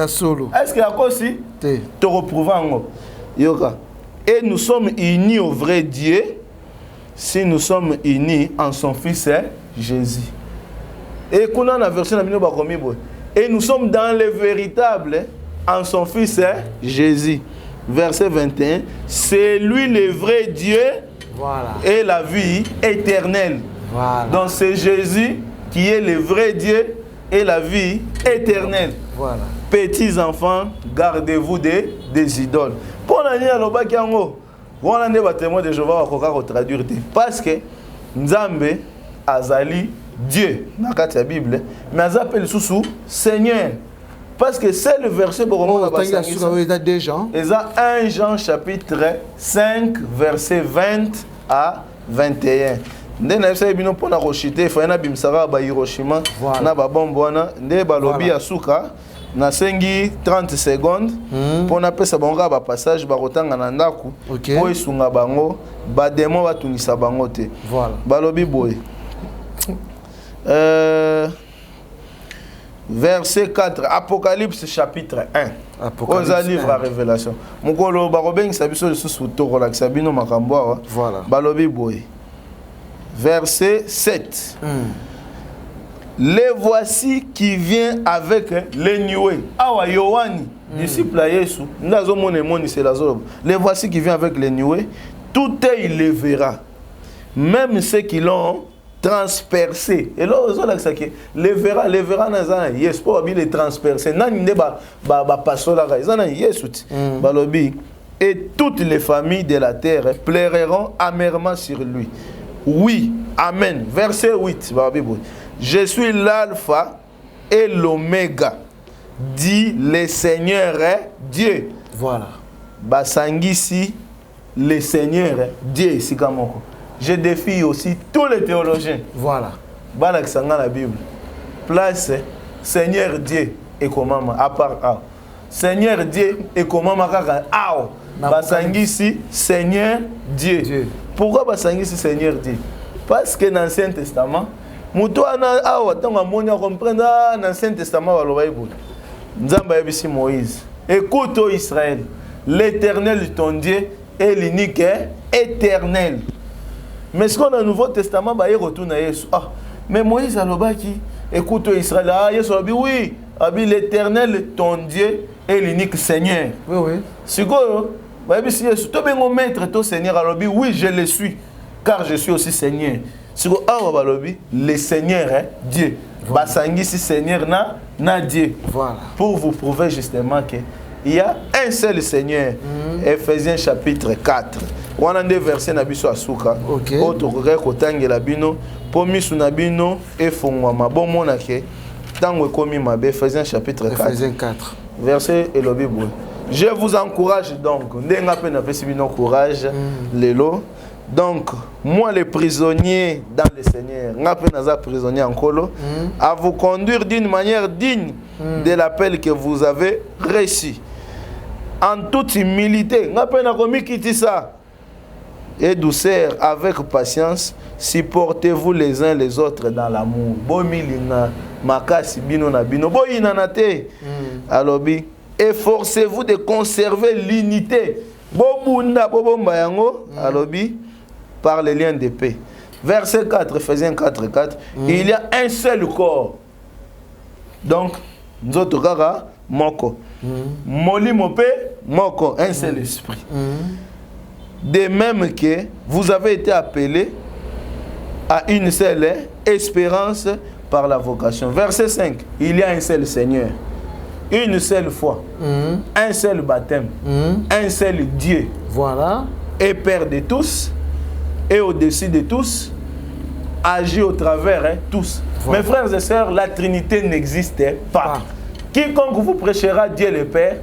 solo. Est-ce qu'il y a aussi te reprouvant Yoka. Et nous sommes unis au vrai Dieu. Si nous sommes unis en son Fils Jésus. Et qu'on a la version et nous sommes dans le véritable en son Fils Jésus. Verset 21. C'est lui le vrai Dieu et la vie éternelle. Voilà. Donc c'est Jésus qui est le vrai Dieu et la vie éternelle. Voilà. Petits enfants, gardez-vous des idoles. Pour la nuit à l'Obakiango. On a des témoins de Jéhovah à traduire parce que Nzambe azali Dieu dans la Bible mais ils appellent sous Seigneur parce que c'est le verset pour moi déjà 1 Jean chapitre 5 verset 20 à 21. Ndena ça bino pona rochité fa na bimsara ba Hiroshima na ba bombo wana nde ba lobi asuka na sengi 30 secondes pour na pesa bango ba passage ba rotanga na ndaku po isunga bango ba demo ba tunisa bango te voilà balobi boy verset 4 Apocalypse chapitre 1 Apocalypse livre à révélation mukolo ba robeng sabiso sous to relax sabino makambo voilà balobi boy verset 7 les voici qui vient avec les nuées. Awa Yohani, disciple à Yesu, les voici qui vient avec les nuées. Tout il les verra. Même ceux qui l'ont transpercé. Et là, les verra, yes, pour les transpercer. Et toutes les familles de la terre pleureront amèrement sur lui. Oui, amen. Verset 8. Je suis l'alpha et l'oméga, dit le Seigneur Dieu. Voilà. Basangisi, le Seigneur Dieu. je défie aussi tous les théologiens. Voilà. Balaksanga la Bible. Place Seigneur Dieu et comment à part A. Seigneur Dieu et comment kaka A. Basangisi Seigneur Dieu. Pourquoi basangisi Seigneur Dieu? Parce que dans l'Ancien Testament, Moutouana A, tant à mon comprendre dans l'Ancien Testament, le Bible. Nzamba yebisi Moïse. Écoute, ô Israël, l'Éternel ton Dieu est l'unique et éternel. Mais ce qu'on a dans le Nouveau Testament, il retourne à Jésus. Ah, mais Moïse a l'obaki. Écoute, ô Israël, ah, Jésus a dit oui, l'Éternel ton Dieu est l'unique Seigneur. Oui, oui. C'est quoi? Si Jésus, toi, ben, mon maître, ton Seigneur, alors oui, je le suis, car je suis aussi Seigneur. C'est quoi? Ah, le Seigneur, hein, Dieu. Basangi, si Seigneur, na Dieu. Voilà. Pour vous prouver justement qu'il y a un seul Seigneur. Ephésiens chapitre 4. On a des versets na biso asuka. OK. Autre kotangi la bino, pomisu na bino e fongwama. Bon monake. Tango komi mabe Ephésiens chapitre 4. Ephésiens 4. Verset et le Bible. Je vous encourage donc. Ndenga pe na pesi bino courage lelo. Donc, moi les prisonniers dans le Seigneur, prisonnier en colo, à vous conduire d'une manière digne de l'appel que vous avez reçu. En toute humilité, et douceur, avec patience, supportez-vous les uns les autres dans l'amour. Alors, efforcez-vous de conserver l'unité. Par les liens de paix. Verset 4, Ephésiens 4, 4. Il y a un seul corps. Donc, nous autres, moko. Moli mope, moko, un seul esprit. De même que vous avez été appelés à une seule espérance par la vocation. Verset 5. Il y a un seul Seigneur. Une seule foi. Un seul baptême. Un seul Dieu. Voilà. Et Père de tous. Et au-dessus de tous, agit au travers tous. Voilà. Mes frères et sœurs, la Trinité n'existe pas. Quiconque vous prêchera Dieu le Père,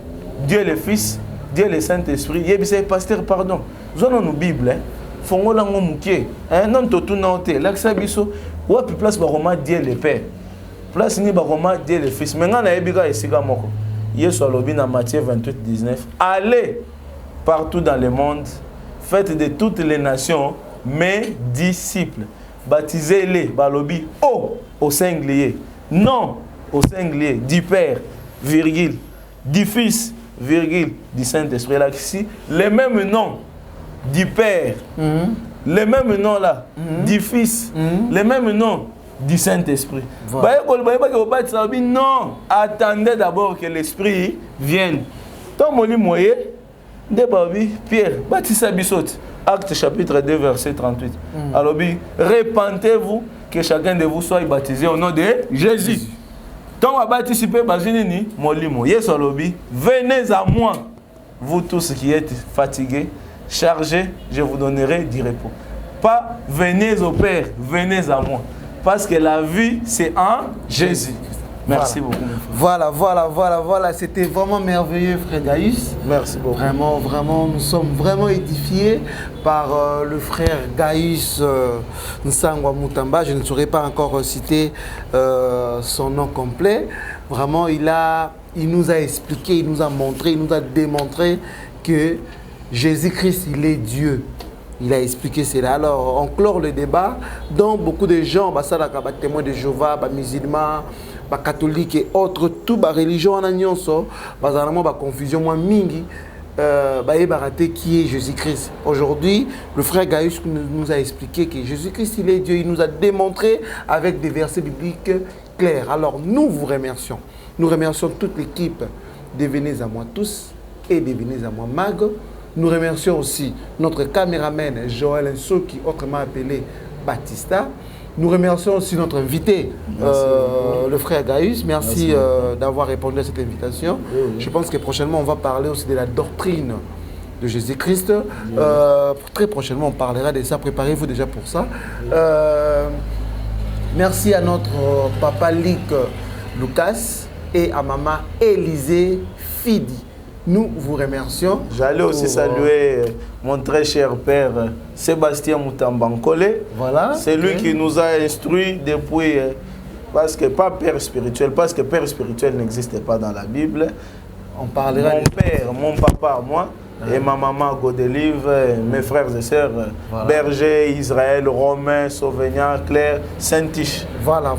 Dieu le Fils, Dieu le Saint-Esprit, yebise pasteur, pardon. Nous avons une Bible, fongo lango mukie, non totu naote, l'accès biso, ou puis place baroma Dieu le Père, place ni baroma Dieu le Fils. Maintenant na yebiga esiga moko. Yesu alobi na Matthieu 28, 19. Allez partout dans le monde, faites de toutes les nations mes disciples, baptisez-les, balobi, au singulier, non au singulier, du Père, virgule, du Fils, virgule, du Saint-Esprit. Là, ici, les mêmes noms du Père, les mêmes noms là, du Fils, les mêmes noms du Saint-Esprit. Voilà. Non, attendez d'abord que l'Esprit vienne. Tant mon moyen, Pierre, bâtissez Bissot. Acte chapitre 2, verset 38. Alors, répentez-vous que chacun de vous soit baptisé au nom de Jésus. Tant que vous participez, venez à moi, vous tous qui êtes fatigués, chargés, je vous donnerai du repos. Pas venez au Père, venez à moi. Parce que la vie, c'est en Jésus. Merci beaucoup. Voilà. C'était vraiment merveilleux, frère Gaius. Merci beaucoup. Vraiment, nous sommes vraiment édifiés par le frère Gaius Nsangwa Mutamba. Je ne saurais pas encore citer son nom complet. Vraiment, il nous a expliqué, il nous a montré, il nous a démontré que Jésus-Christ, il est Dieu. Il a expliqué cela. Alors, on clore le débat. Donc, beaucoup de gens, témoins de Jéhovah, musulmans, catholiques et autres, toutes les religions en agnon, confusion moins mingi, qui est Jésus-Christ. Aujourd'hui, le frère Gaius nous a expliqué que Jésus-Christ, il est Dieu. Il nous a démontré avec des versets bibliques clairs. Alors, nous vous remercions. Nous remercions toute l'équipe de Venez à moi tous et de Venez à moi Mag. Nous remercions aussi notre caméraman Joël Nso, qui est autrement appelé Batista. Nous remercions aussi notre invité, le frère Gaius. Merci d'avoir répondu à cette invitation. Oui. Je pense que prochainement, on va parler aussi de la doctrine de Jésus-Christ. Très prochainement, on parlera de ça. Préparez-vous déjà pour ça. Merci à notre papa Lick Lucas et à maman Élisée Fidi. Nous vous remercions. J'allais aussi saluer mon très cher père Sébastien Moutambankole. Voilà. C'est lui qui nous a instruits depuis, parce que pas père spirituel, parce que père spirituel n'existe pas dans la Bible. On parlera mon père, mon papa, moi, et ma maman Godelive, mes frères et sœurs, Berger, Israël, Romain, Sauvignan, Claire, Saint-Tiche. Voilà,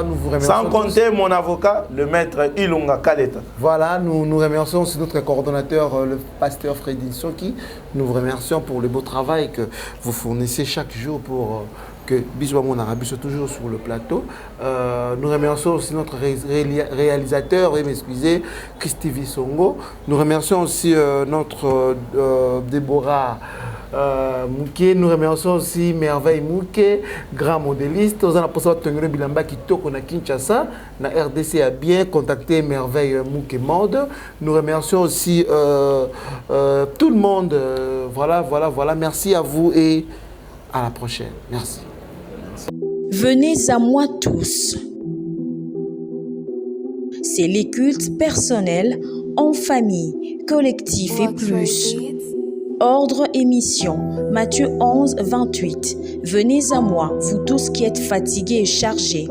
nous vous remercions. Sans compter mon avocat, le maître Ilunga Kaleta. Voilà, nous remercions aussi notre coordonnateur, le pasteur Freddy Soki. Nous vous remercions pour le beau travail que vous fournissez chaque jour pour que Bisouamon Mon Arabi soit toujours sur le plateau. Nous remercions aussi notre réalisateur, veuillez m'excuser, Christy Vissongo. Nous remercions aussi notre Déborah Mouké. Nous remercions aussi Merveille Mouké, grand modéliste. Nous avons Tengere Bilamba qui toque na Kinshasa. La RDC a bien contacté Merveille Mouké Mode. Nous remercions aussi tout le monde. Voilà. Merci à vous et à la prochaine. Merci. Venez à moi tous. C'est les cultes personnels, en famille, collectif et plus. Ordre et mission, Matthieu 11, 28. Venez à moi, vous tous qui êtes fatigués et chargés.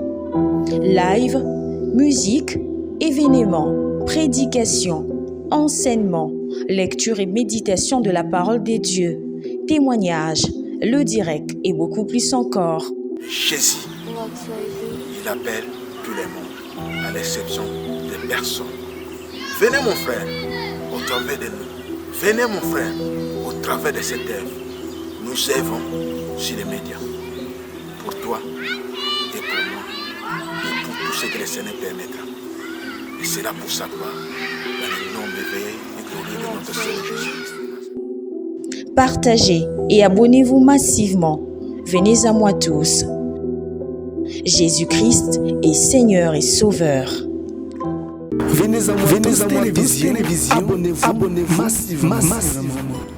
Live, musique, événements, prédication, enseignement, lecture et méditation de la parole des dieux, témoignages, le direct et beaucoup plus encore. Jésus, il appelle tout le monde, à l'exception des personnes. Venez mon frère, au travers de nous. Venez mon frère, au travers de cette œuvre. Nous œuvrons sur les médias. Pour toi et pour moi, et pour tout ce que le Seigneur permettra. Et c'est là pour sa gloire, dans le nom éveillé et glorieux de notre Seigneur Jésus. Partagez et abonnez-vous massivement. Venez à moi tous. Jésus-Christ est Seigneur et Sauveur. Venez à moi tous, télévision. Abonnez-vous massivement.